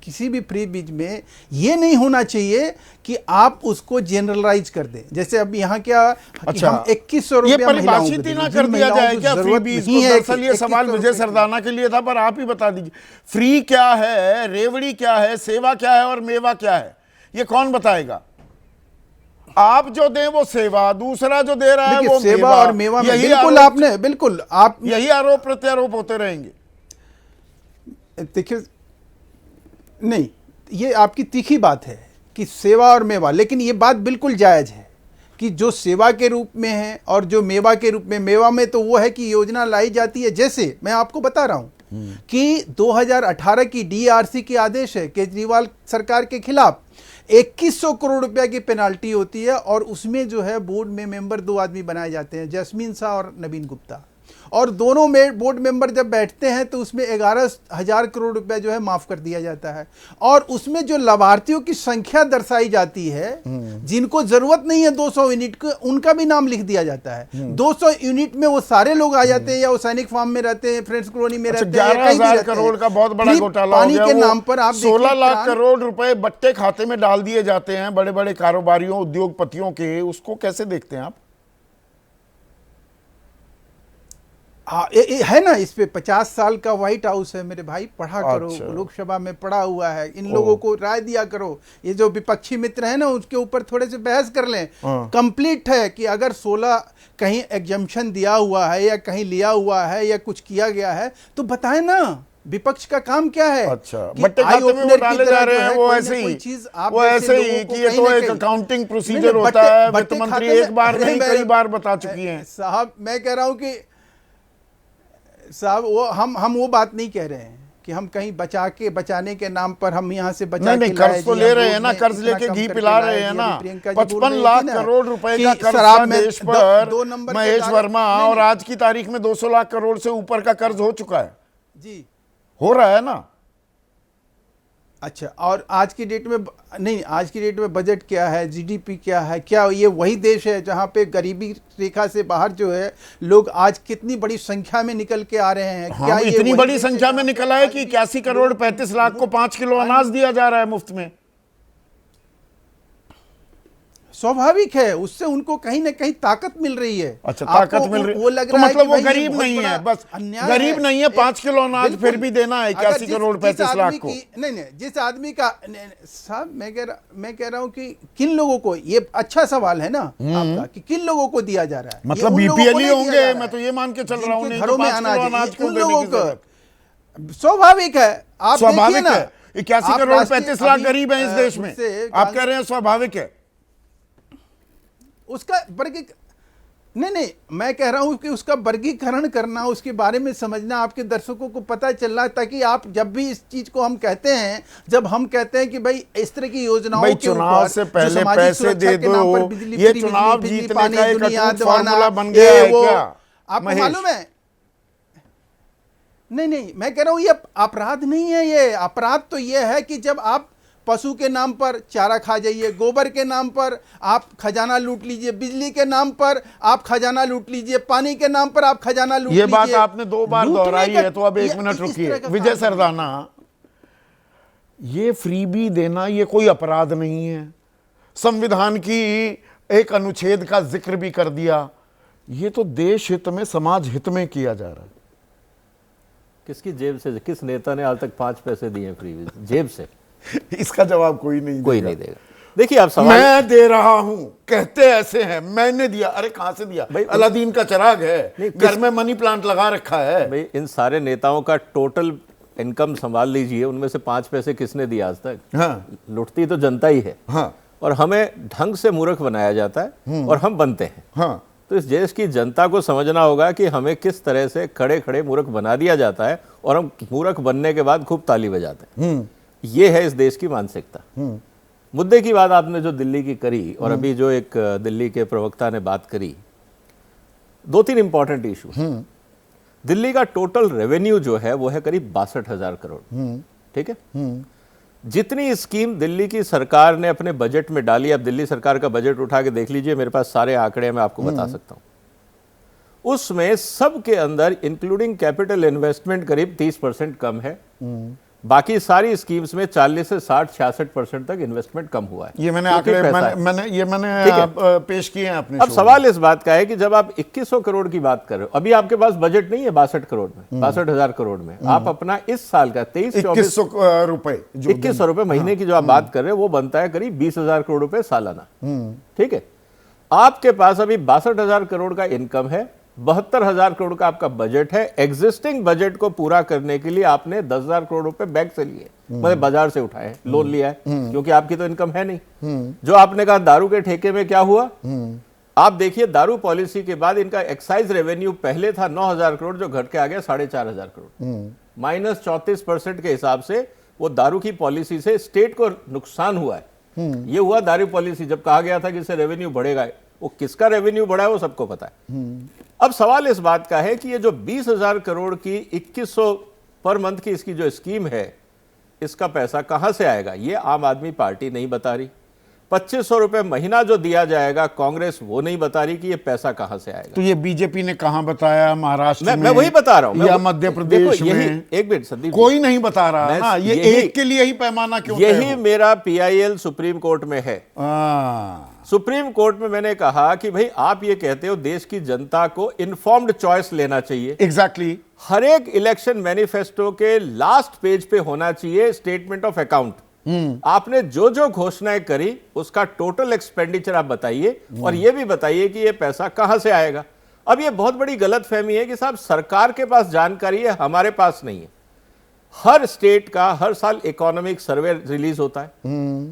किसी भी फ्री बीज में ये नहीं होना चाहिए कि आप उसको जनरलाइज कर दें। जैसे अब यहाँ क्या अच्छा, हम 2100 ये रुपया परिभाषित ही ना कर दिया जाए क्या फ्री बीज को? दरअसल ये सवाल विजय सरदाना के लिए था, पर आप ही बता दीजिए फ्री क्या है, रेवड़ी क्या है, सेवा क्या है और मेवा क्या है, ये कौन बताएगा? आप जो दें वो सेवा, दूसरा जो दे रहा है वो सेवा मेवा। और मेवा में यही बिल्कुल आरोप- आपने बिल्कुल आप यही आरोप प्रत्यारोप होते रहेंगे। देखिए, नहीं, ये आपकी तीखी बात है कि सेवा और मेवा, लेकिन ये बात बिल्कुल जायज़ है कि जो सेवा के रूप में है और जो मेवा के रूप में, मेवा में तो वो है कि योजना लाई जाती है। जैसे मैं आपको बता रहा हूं कि 2018 की डीआरसी के आदेश है केजरीवाल सरकार के खिलाफ 2100 करोड़ रुपया की पेनाल्टी होती है और उसमें जो है बोर्ड में मेंबर 2 आदमी बनाए जाते हैं, जैस्मीन शाह और नवीन गुप्ता, और दोनों में बोर्ड मेंबर जब बैठते हैं तो उसमें 11,000 करोड़ रुपया जो है माफ कर दिया जाता है। और उसमें जो लाभार्थियों की संख्या दर्शाई जाती है, जिनको जरूरत नहीं है 200 यूनिट को, उनका भी नाम लिख दिया जाता है। 200 यूनिट में वो सारे लोग आ जाते हैं, या वो सैनिक फार्म में रहते हैं, फ्रेंड्स कॉलोनी में रहते हैं, 11,000 करोड़ का बहुत बड़ा घोटाला हो पानी गया। के वो नाम पर आप 16 लाख करोड़ रुपए बट्टे खाते में डाल दिए जाते हैं बड़े बड़े कारोबारियों, उद्योगपतियों के। उसको कैसे देखते हैं आप? हाँ, है ना, इस पे 50 साल का व्हाइट हाउस है मेरे भाई, पढ़ा करो, अच्छा। लोकसभा में पढ़ा हुआ है। इन लोगों को राय दिया करो, ये जो विपक्षी मित्र है ना उसके ऊपर थोड़े से बहस कर लें। कंप्लीट है कि अगर 16 कहीं एग्जम्पशन दिया हुआ है या कहीं लिया हुआ है या कुछ किया गया है तो बताएं ना, विपक्ष का काम क्या है? अच्छा, बट्टे खाते में वो डाले जा रहे हैं, वो ऐसे ही कि ये तो एक अकाउंटिंग प्रोसीजर होता है। वित्त मंत्री एक बार नहीं कई बार बता चुकी हैं। साहब मैं कह रहा हूं कि साहब वो हम वो बात नहीं कह रहे हैं कि हम कहीं बचाने के नाम पर हम यहाँ से बचा नहीं, कर्ज तो ले रहे हैं ना, कर्ज लेके घी पिला रहे हैं ना। 55 लाख करोड़ रुपए का कर्ज था देश पर महेश वर्मा, और आज की तारीख में 200 लाख करोड़ से ऊपर का कर्ज हो चुका है जी, हो रहा है ना। अच्छा, और आज की डेट में नहीं, आज की डेट में बजट क्या है, जीडीपी क्या है, क्या ये वही देश है जहाँ पे गरीबी रेखा से बाहर जो है लोग आज कितनी बड़ी संख्या में निकल के आ रहे हैं? हाँ, क्या ये इतनी वही बड़ी देश संख्या में निकला है कि 81 करोड़ 35 लाख को 5 किलो अनाज दिया जा रहा है मुफ्त में। स्वाभाविक है, उससे उनको कहीं ना कहीं ताकत मिल रही है। अच्छा, ताकत मिल रही है, वो लग तो रहा मतलब है वो कि भाई ये गरीब बहुत नहीं है, बड़ा बस अन्याय गरीब है। नहीं है, 5 किलो अनाज बिल्कुल। फिर भी देना है 81 करोड़ 35 लाख को। नहीं, जिस आदमी का, साहब मैं कह रहा हूँ कि किन लोगों को, ये अच्छा सवाल है ना आपका कि किन लोगों को दिया जा रहा है? मतलब बीपीएल ही होंगे, मैं तो ये मान के चल रहा हूँ। घरों में अनाज क्यों उन देने लोगों की जरूरत? को स्वाभाविक है। आप देखिए स्वाभाविक ना, है, 81 आप करोड़ राष्ट्रीय 35 लाख अभी, गरीब हैं इस देश में, आप कह रहे हैं स्वाभाविक है। उसका नहीं, मैं कह रहा हूं कि उसका वर्गीकरण करना, उसके बारे में समझना, आपके दर्शकों को पता चलना, ताकि आप जब भी इस चीज को हम कहते हैं, जब हम कहते हैं कि भाई इस तरह की योजनाओं के चुनाव से पहले पैसे दे दो, ये चुनाव जीतने का एक अटूट फॉर्मूला बन गया है क्या? आपको मालूम है? नहीं, मैं कह रहा हूं ये अपराध नहीं है। ये अपराध तो ये है कि जब आप पशु के नाम पर चारा खा जाइए, गोबर के नाम पर आप खजाना लूट लीजिए, बिजली के नाम पर आप खजाना लूट लीजिए, पानी के नाम पर आप खजाना लूट लीजिए। ये बात आपने 2 बार दोहराई है, तो अब 1 मिनट इस रुकिए। तरह का विजय काम है। सरदाना, ये फ्रीबी देना ये कोई अपराध नहीं है। संविधान की एक अनुच्छेद का जिक्र भी कर दिया। ये तो देश हित में, समाज हित में किया जा रहा है। किसकी जेब से, किस नेता ने आज तक 5 पैसे दिए फ्री? जेब से इसका जवाब कोई नहीं कोई देगा। नहीं देगा। देखिए आप सवाल, मैं दे रहा हूं, कहते ऐसे हैं मैंने दिया। अरे कहां से दिया? भाई, अलादीन का चिराग है, नहीं, घर में मनी प्लांट लगा रखा है। भाई इन सारे नेताओं का टोटल इनकम संभाल लीजिए, उनमें से 5 पैसे किसने दिया आज तक? हाँ लुटती तो जनता ही है। हाँ और हमें ढंग से मूर्ख बनाया जाता है और हम बनते हैं। हाँ। तो इस देश की जनता को समझना होगा कि हमें किस तरह से खड़े खड़े मूर्ख बना दिया जाता है और हम मूर्ख बनने के बाद खूब ताली बजाते हैं। ये है इस देश की मानसिकता। मुद्दे की बात आपने जो दिल्ली की करी और अभी जो एक दिल्ली के प्रवक्ता ने बात करी, 2-3 इंपॉर्टेंट इशू। दिल्ली का टोटल रेवेन्यू जो है वो है करीब 62,000 करोड़। ठीक है। जितनी स्कीम दिल्ली की सरकार ने अपने बजट में डाली, अब दिल्ली सरकार का बजट उठा के देख लीजिए, मेरे पास सारे आंकड़े मैं आपको बता सकता हूं। उसमें सबके अंदर इंक्लूडिंग कैपिटल इन्वेस्टमेंट करीब 30% कम है। बाकी सारी स्कीम्स में 40 से 60-66% तक इन्वेस्टमेंट कम हुआ है। ये मैंने क्योंकि आंकड़े पैसा है। मैंने ठीक है। पेश किए हैं अपने अब शो सवाल इस बात का है कि जब आप 2100 करोड़ की बात कर रहे हो, अभी आपके पास बजट नहीं है 62 करोड़ में, 62,000 करोड़ में, आप अपना इस साल का 23-24 2100 रुपए, जो 2100 रुपए महीने की जो आप बात कर रहे हो वो बनता है करीब 20,000 करोड़ रुपए सालाना। ठीक है। आपके पास अभी 62,000 करोड़ का इनकम है, 72,000 करोड़ का आपका बजट है। एग्जिस्टिंग बजट को पूरा करने के लिए आपने 10,000 करोड़ रुपए बैंक से लिए, मतलब बाजार से उठाए, लोन लिया है, क्योंकि आपकी तो इनकम है नहीं। जो आपने कहा दारू के ठेके में क्या हुआ, आप देखिए दारू पॉलिसी के बाद इनका एक्साइज रेवेन्यू पहले था 9,000 करोड़, जो घट के आ गया 4,500 करोड़। -34% के हिसाब से वो दारू की पॉलिसी से स्टेट को नुकसान हुआ है। ये हुआ दारू पॉलिसी, जब कहा गया था कि इससे रेवेन्यू बढ़ेगा, वो किसका रेवेन्यू बढ़ा है वो सबको पता है। अब सवाल इस बात का है कि ये जो 20,000 करोड़ की 2100 पर मंथ की इसकी जो स्कीम है, इसका पैसा कहां से आएगा ये आम आदमी पार्टी नहीं बता रही। 2,500 रुपए महीना जो दिया जाएगा, कांग्रेस वो नहीं बता रही कि ये पैसा कहां से आएगा। तो ये बीजेपी ने कहां बताया? महाराष्ट्र में मैं वही बता रहा हूं, या मध्य प्रदेश यही, में? एक मिनट संदीप, कोई नहीं बता रहा मैं ना। ये यही- एक के लिए ही पैमाना क्यों? यही मेरा PIL सुप्रीम कोर्ट में है। हाँ। सुप्रीम कोर्ट में मैंने कहा कि भाई आप ये कहते हो देश की जनता को इन्फॉर्म्ड चॉइस लेना चाहिए। एग्जैक्टली। हर एक इलेक्शन मैनिफेस्टो के लास्ट पेज पे होना चाहिए स्टेटमेंट ऑफ अकाउंट। आपने जो जो घोषणाएं करी उसका टोटल एक्सपेंडिचर आप बताइए और ये भी बताइए कि ये पैसा कहां से आएगा। अब ये बहुत बड़ी गलतफहमी है कि साहब सरकार के पास जानकारी है, हमारे पास नहीं है। हर स्टेट का हर साल इकोनॉमिक सर्वे रिलीज होता है,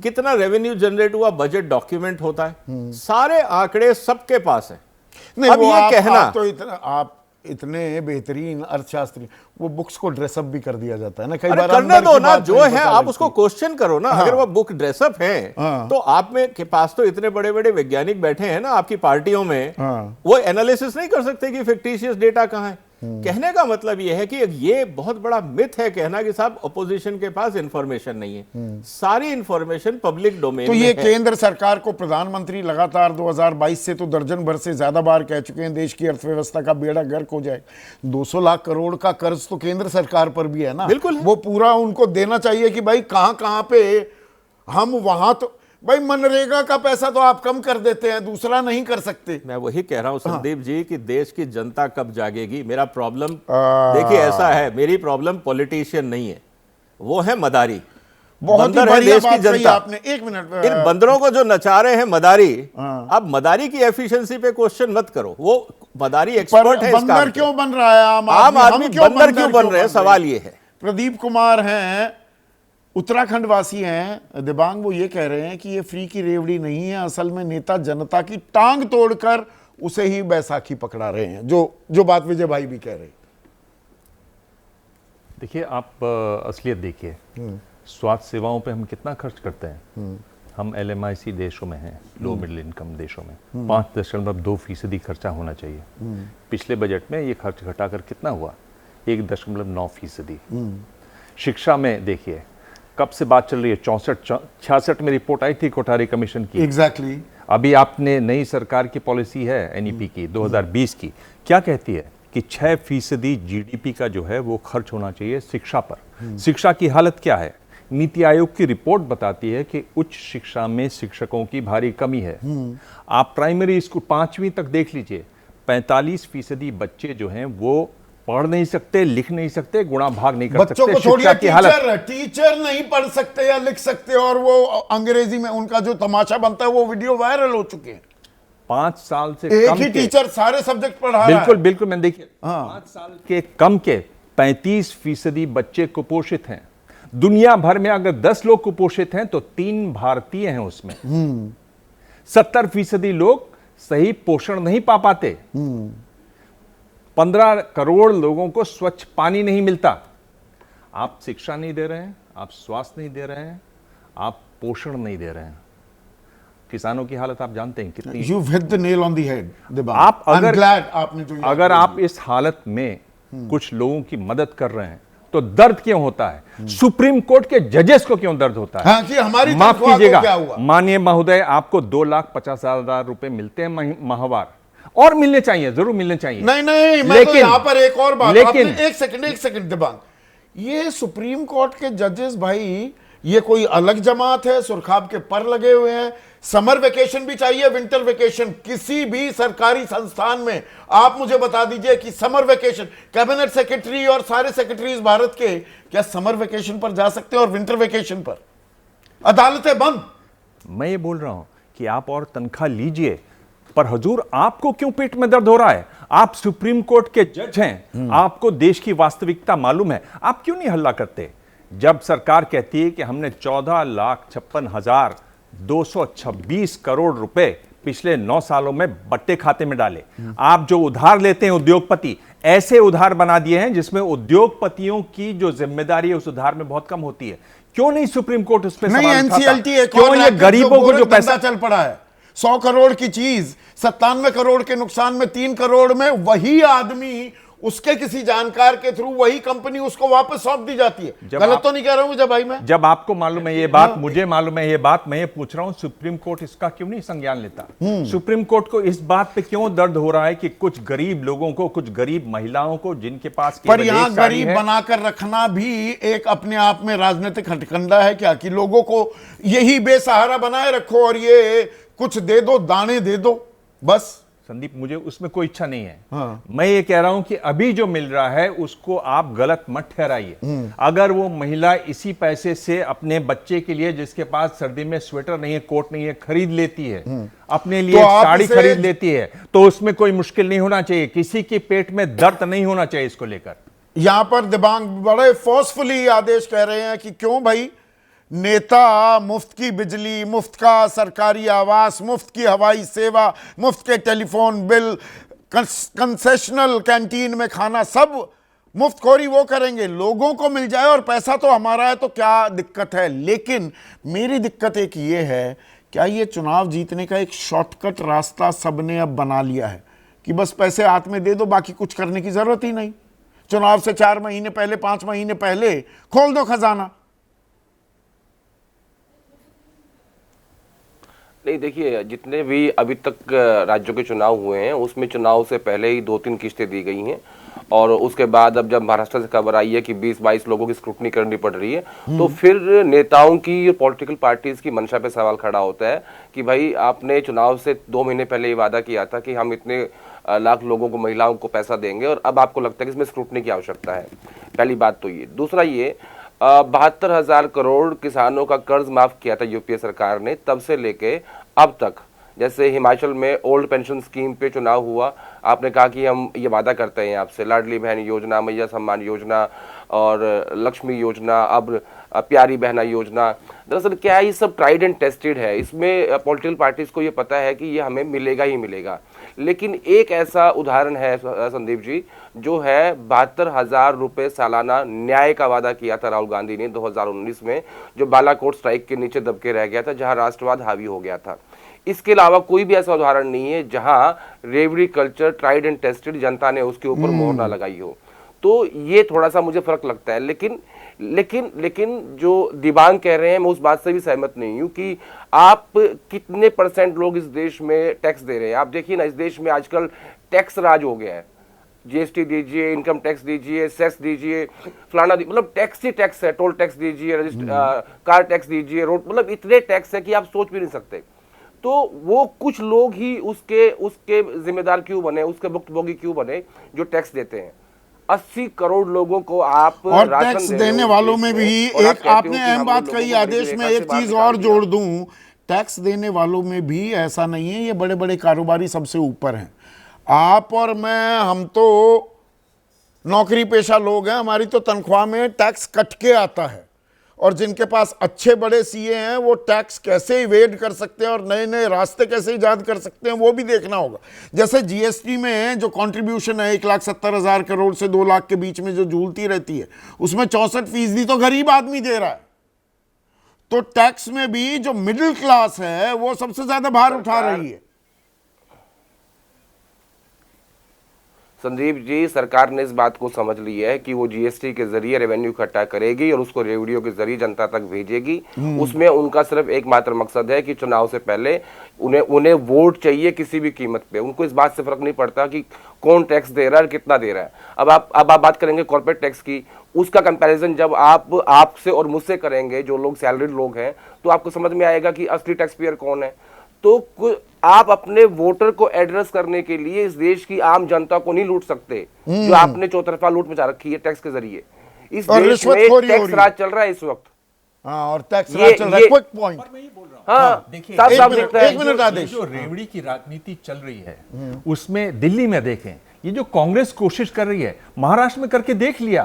कितना रेवेन्यू जनरेट हुआ बजट डॉक्यूमेंट होता है, सारे आंकड़े सबके पास है। नहीं, अब वो ये आप कहना तो आप इतने बेहतरीन अर्थशास्त्री, वो बुक्स को ड्रेसअप भी कर दिया जाता है ना कई अरे बार। करने अंदर दो की ना, बात जो नहीं है पता आप लगती। उसको क्वेश्चन करो ना। अगर वो बुक ड्रेसअप है हाँ। तो आप में के पास तो इतने बड़े बड़े वैज्ञानिक बैठे हैं ना आपकी पार्टियों में, हाँ। वो एनालिसिस नहीं कर सकते कि फिक्टिशियस डेटा कहां है। कहने का मतलब यह है कि ये बहुत बड़ा मिथ है कहना कि साहब अपोजिशन के पास इंफॉर्मेशन नहीं है। सारी इंफॉर्मेशन पब्लिक डोमेन तो में ये है। केंद्र सरकार को प्रधानमंत्री लगातार 2022 से तो दर्जन भर से ज्यादा बार कह चुके हैं देश की अर्थव्यवस्था का बेड़ा गर्क हो जाए। 200 लाख करोड़ का कर्ज तो केंद्र सरकार पर भी है ना। बिल्कुल है। वो पूरा उनको देना चाहिए कि भाई कहां कहां पे हम वहां तो भाई मनरेगा का पैसा तो आप कम कर देते हैं, दूसरा नहीं कर सकते। मैं वही कह रहा हूं संदीप जी कि देश की जनता कब जागेगी। मेरा प्रॉब्लम देखिए ऐसा है, मेरी प्रॉब्लम पॉलिटिशियन नहीं है, वो है मदारी। बहुत ही बंदर है बढ़िया देश की बात कही जनता। आपने। एक मिनट, इन बंदरों को जो नचा रहे हैं मदारी, अब मदारी की एफिशिएंसी पे क्वेश्चन मत करो, वो मदारी पर एक्सपर्ट है इस काम बंदर पे। क्यों बन रहा है आम आम आदमी? आदमी हम बंदर क्यों बन रहे हैं, सवाल ये है। प्रदीप कुमार हैं, उत्तराखंड वासी हैं, दिबांग, वो ये कह रहे हैं कि ये फ्री की रेवड़ी नहीं है, असल में नेता जनता की टांग तोड़कर उसे ही बैसाखी पकड़ा रहे हैं, जो बात विजय भाई भी कह रहे हैं। देखिए आप असलियत देखिए, स्वास्थ्य सेवाओं पे हम कितना खर्च करते हैं। हम LMIC देशों में हैं, लो मिडिल इनकम देशों में 5.2% खर्चा होना चाहिए। पिछले बजट में ये खर्च घटाकर कितना हुआ, 1.9%। शिक्षा में देखिए कब से बात चल रही है, 64-66 में रिपोर्ट आई थी कोठारी कमीशन की। एग्जैक्टली। अभी आपने नई सरकार की पॉलिसी है एनईपी की 2020 की, क्या कहती है कि 6% जीडीपी का जो है वो खर्च होना चाहिए शिक्षा पर। शिक्षा की हालत क्या है? नीति आयोग की रिपोर्ट बताती है कि उच्च शिक्षा में शिक्षकों की भारी कमी है। आप प्राइमरी स्कूल 5वीं तक देख लीजिए, 45% बच्चे जो हैं वो पढ़ नहीं सकते, लिख नहीं सकते, गुणा भाग नहीं कर बच्चों सकते। को छोड़िए, शिक्षा की हालत, टीचर नहीं पढ़ सकते या लिख सकते, और वो अंग्रेजी में उनका जो तमाशा बनता है वो वीडियो वायरल हो चुके हैं। 5 साल से एक कम ही टीचर सारे सब्जेक्ट पढ़ा रहा है। बिल्कुल बिल्कुल, मैंने देखिए हाँ। 5 साल के कम के 35% बच्चे कुपोषित हैं। दुनिया भर में अगर 10 लोग कुपोषित हैं तो 3 भारतीय हैं उसमें। 70% लोग सही पोषण नहीं पा पाते। 15 करोड़ लोगों को स्वच्छ पानी नहीं मिलता। आप शिक्षा नहीं दे रहे हैं, आप स्वास्थ्य नहीं दे रहे हैं, आप पोषण नहीं दे रहे हैं। किसानों की हालत आप जानते हैं कितनी। You hit the nail on the head, Dibang. आप I'm अगर glad आपने जो अगर आप इस हालत में कुछ लोगों की मदद कर रहे हैं तो दर्द क्यों होता है? सुप्रीम कोर्ट के जजेस को क्यों दर्द होता है? हाँ, कि हमारी माफ तनख्वाह को कीजिएगा क्या हुआ? माननीय महोदय, आपको 2,50,000 रुपए मिलते हैं माहवार, और मिलने चाहिए, जरूर मिलने चाहिए। नहीं, मैं तो यहां पर एक और बात, लेकिन आपने एक सेकंड दिबांग, ये सुप्रीम कोर्ट के जजेस भाई, ये कोई अलग जमात है? सुरखाब के पर लगे हुए हैं। समर वेकेशन भी चाहिए, विंटर वेकेशन। किसी भी सरकारी संस्थान में आप मुझे बता दीजिए कि समर वेकेशन, कैबिनेट सेक्रेटरी और सारे सेक्रेटरीज भारत के क्या समर वेकेशन पर जा सकते हैं और विंटर वेकेशन पर? अदालतें बंद। मैं ये बोल रहा हूं कि आप और तनख्वाह लीजिए, पर हुजूर आपको क्यों पेट में दर्द हो रहा है? आप सुप्रीम कोर्ट के जज हैं, आपको देश की वास्तविकता मालूम है, आप क्यों नहीं हल्ला करते? जब सरकार कहती है कि हमने 14,56,226 करोड़ रुपए पिछले 9 सालों में बट्टे खाते में डाले, आप जो उधार लेते हैं उद्योगपति, ऐसे उधार बना दिए हैं जिसमें उद्योगपतियों की जो जिम्मेदारी है उस उधार में बहुत कम होती है। क्यों नहीं सुप्रीम कोर्ट उस पर नहीं, एनसीएलटी क्यों ये गरीबों को जो पैसा चल पड़ा है, 100 करोड़ की चीज 97 करोड़ के नुकसान में 3 करोड़ में वही आदमी, उसके किसी जानकार के थ्रू वही कंपनी उसको वापस सौंप दी जाती है। गलत तो नहीं कह रहा हूं जब भाई मैं? जब आपको मालूम है ये बात, मुझे मालूम है ये बात, मैं ये पूछ रहा हूं सुप्रीम कोर्ट इसका क्यों नहीं संज्ञान लेता? सुप्रीम कोर्ट को इस बात पे क्यों दर्द हो रहा है कि कुछ गरीब लोगों को, कुछ गरीब महिलाओं को जिनके पास पर यहां गरीब बनाकर रखना भी एक अपने आप में राजनीतिक हथकंडा है क्या, कि लोगों को यही बेसहारा बनाए रखो और ये कुछ दे दो, दाने दे दो बस? संदीप, मुझे उसमें कोई इच्छा नहीं है। हाँ। मैं ये कह रहा हूं कि अभी जो मिल रहा है उसको आप गलत मत ठहराइए। अगर वो महिला इसी पैसे से अपने बच्चे के लिए, जिसके पास सर्दी में स्वेटर नहीं है, कोट नहीं है, खरीद लेती है, अपने लिए तो साड़ी खरीद लेती है, तो उसमें कोई मुश्किल नहीं होना चाहिए, किसी के पेट में दर्द नहीं होना चाहिए इसको लेकर। यहां पर दिबांग बड़े फोर्सफुली आदेश कह रहे हैं कि क्यों भाई, नेता मुफ्त की बिजली, मुफ्त का सरकारी आवास, मुफ्त की हवाई सेवा, मुफ्त के टेलीफोन बिल, कंसेशनल कैंटीन में खाना, सब मुफ्तखोरी वो करेंगे, लोगों को मिल जाए और पैसा तो हमारा है, तो क्या दिक्कत है? लेकिन मेरी दिक्कत एक ये है, क्या ये चुनाव जीतने का एक शॉर्टकट रास्ता सबने अब बना लिया है कि बस पैसे हाथ में दे दो, बाकी कुछ करने की जरूरत ही नहीं? चुनाव से 4 महीने पहले, 5 महीने पहले खोल दो खजाना। नहीं, देखिए, जितने भी अभी तक राज्यों के चुनाव हुए हैं उसमें चुनाव से पहले ही 2-3 किस्तें दी गई हैं, और उसके बाद अब जब महाराष्ट्र से खबर आई है कि 20-22 लोगों की स्क्रूटनी करनी पड़ रही है, तो फिर नेताओं की, पॉलिटिकल पार्टीज की मंशा पे सवाल खड़ा होता है कि भाई आपने चुनाव से 2 महीने पहले ये वादा किया था कि हम इतने लाख लोगों को, महिलाओं को पैसा देंगे, और अब आपको लगता है कि इसमें स्क्रूटनी की आवश्यकता है। पहली बात तो ये। दूसरा ये, 72,000 करोड़ किसानों का कर्ज माफ किया था यूपीए सरकार ने, तब से लेके अब तक। जैसे हिमाचल में ओल्ड पेंशन स्कीम पे चुनाव हुआ, आपने कहा कि हम ये वादा करते हैं आपसे, लाडली बहन योजना, मैया सम्मान योजना और लक्ष्मी योजना, अब प्यारी बहना योजना। दरअसल क्या है, ये सब ट्राइड एंड टेस्टेड है, इसमें पॉलिटिकल पार्टीज को ये पता है कि ये हमें मिलेगा ही मिलेगा। लेकिन एक ऐसा उदाहरण है संदीप जी, जो है 72,000 रुपये सालाना न्याय का वादा किया था राहुल गांधी ने 2019 में, जो बालाकोट स्ट्राइक के नीचे दबके रह गया था, जहां राष्ट्रवाद हावी हो गया था। इसके अलावा कोई भी ऐसा उदाहरण नहीं है जहां रेवड़ी कल्चर ट्राइड एंड टेस्टेड, जनता ने उसके ऊपर मोहर ना लगाई हो। तो ये थोड़ा सा मुझे फर्क लगता है। लेकिन जो दिबांग कह रहे हैं मैं उस बात से भी सहमत नहीं हूं कि आप कितने % लोग इस देश में टैक्स दे रहे हैं। आप देखिए ना, इस देश में आजकल टैक्स राज हो गया है। जीएसटी दीजिए, इनकम टैक्स दीजिए, सेस दीजिए, फलाना मतलब टैक्स ही टैक्स है। टोल टैक्स दीजिए, कार टैक्स दीजिए, रोड, मतलब इतने टैक्स है कि आप सोच भी नहीं सकते। तो वो कुछ लोग ही उसके जिम्मेदार क्यों बने, उसके भुक्तभोगी क्यों बने जो टैक्स देते हैं। 80 करोड़ लोगों को आप और टैक्स देने वालों में भी एक आपने अहम बात कही, आदेश में एक चीज और जोड़ दूं, टैक्स देने वालों में भी ऐसा नहीं है ये बड़े बड़े कारोबारी सबसे ऊपर हैं। आप और मैं, हम तो नौकरी पेशा लोग हैं, हमारी तो तनख्वाह में टैक्स कट के आता है। और जिनके पास अच्छे बड़े सीए हैं वो टैक्स कैसे इवेड कर सकते हैं और नए नए रास्ते कैसे ईजाद कर सकते हैं वो भी देखना होगा। जैसे जीएसटी में जो कंट्रीब्यूशन है 1,70,000 करोड़ से 2 लाख के बीच में जो झूलती रहती है, उसमें 64% तो गरीब आदमी दे रहा है। तो टैक्स में भी जो मिडिल क्लास है वो सबसे ज्यादा भार उठा रही है। संदीप जी, सरकार ने इस बात को समझ ली है कि वो जीएसटी के जरिए रेवेन्यू इकट्ठा करेगी और उसको रेडियो के जरिए जनता तक भेजेगी। उसमें उनका सिर्फ एकमात्र मकसद है कि चुनाव से पहले उन्हें वोट चाहिए किसी भी कीमत पे। उनको इस बात से फर्क नहीं पड़ता कि कौन टैक्स दे रहा है और कितना दे रहा है। अब आप बात करेंगे कॉर्पोरेट टैक्स की, उसका कंपैरिजन जब आप आपसे और मुझसे करेंगे जो लोग सैलरीड लोग हैं, तो आपको समझ में आएगा कि असली टैक्स पेयर कौन है। तो आप अपने वोटर को एड्रेस करने के लिए इस देश की आम जनता को नहीं लूट सकते, जो आपने चौतरफा लूट मचा रखी है टैक्स के जरिए। इस देश में टैक्स राज चल रहा है इस वक्त। हाँ, और टैक्स राज चल रहा है। Quick point. हाँ, देखिए, एक मिनट आदेश। जो रेवड़ी की राजनीति चल रही है उसमें दिल्ली में देखें, ये जो कांग्रेस कोशिश कर रही है, महाराष्ट्र में करके देख लिया।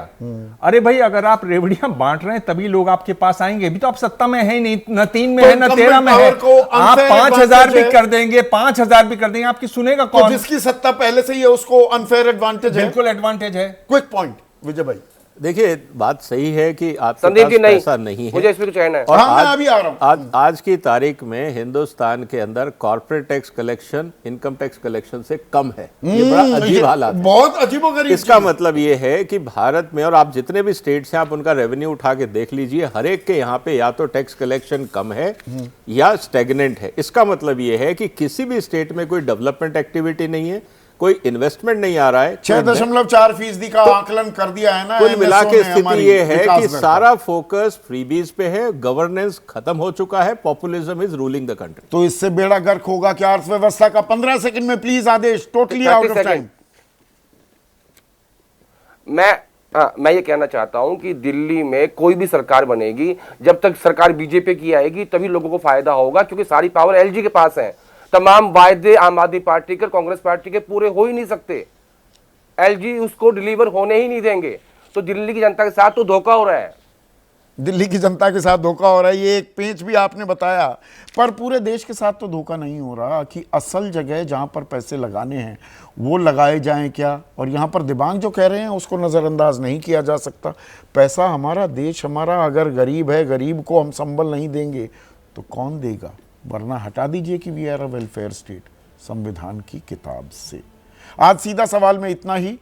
अरे भाई, अगर आप रेवड़ियां बांट रहे हैं तभी लोग आपके पास आएंगे। अभी तो आप सत्ता में है नहीं, न 3 में है न 13 में है। आप 5,000 भी कर देंगे, 5,000 भी कर देंगे, आपकी सुनेगा कौन? जिसकी सत्ता पहले से ही है उसको अनफेयर एडवांटेज है। बिल्कुल एडवांटेज है। क्विक पॉइंट विजय भाई। देखिए, बात सही है कि आपके संदीप पास जी पैसा नहीं है, मुझे इसमें कुछ कहना है। और हाँ, मैं अभी आ रहा हूं। आज की तारीख में हिंदुस्तान के अंदर corporate tax collection income tax collection से कम है। ये बड़ा अजीब हालात है, बहुत अजीबोगरीब। इसका मतलब ये है कि भारत में, और आप जितने भी स्टेट्स हैं आप उनका रेवेन्यू उठा के देख लीजिए, हर एक के यहाँ पे या तो टैक्स कलेक्शन कम है या स्टेगनेंट है। इसका मतलब ये है कि किसी भी स्टेट में कोई डेवलपमेंट एक्टिविटी नहीं है, कोई इन्वेस्टमेंट नहीं आ रहा है। 6.4% का आकलन कर दिया है ना। कुल मिला के स्थिति ये है कि सारा फोकस फ्रीबीज पे है, गवर्नेंस खत्म हो चुका है, populism is ruling the country. तो इससे बेड़ा गर्क होगा क्या अर्थव्यवस्था का? 15 सेकंड में please Aadesh, totally out of time. मैं ये कहना चाहता हूं कि दिल्ली में कोई भी सरकार बनेगी, जब तक सरकार बीजेपी की आएगी तभी लोगों को फायदा होगा, क्योंकि सारी पावर एलजी के पास है। तमाम वायदे आम आदमी पार्टी के, कांग्रेस पार्टी के पूरे हो ही नहीं सकते। एलजी उसको डिलीवर होने ही नहीं देंगे। तो दिल्ली की जनता के साथ तो धोखा हो रहा है। दिल्ली की जनता के साथ धोखा हो रहा है, ये एक पेंच भी आपने बताया, पर पूरे देश के साथ तो धोखा नहीं हो रहा कि असल जगह जहां पर पैसे लगाने हैं वो लगाए जाएं क्या। और यहां पर दिबांग जो कह रहे हैं उसको नज़रअंदाज नहीं किया जा सकता। पैसा हमारा, देश हमारा, अगर गरीब है, गरीब को हम संबल नहीं देंगे तो कौन देगा? वरना हटा दीजिए कि we are a welfare state, संविधान की किताब से। आज सीधा सवाल में इतना ही।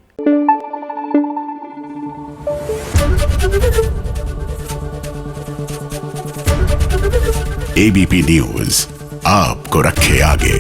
एबीपी न्यूज आपको रखे आगे।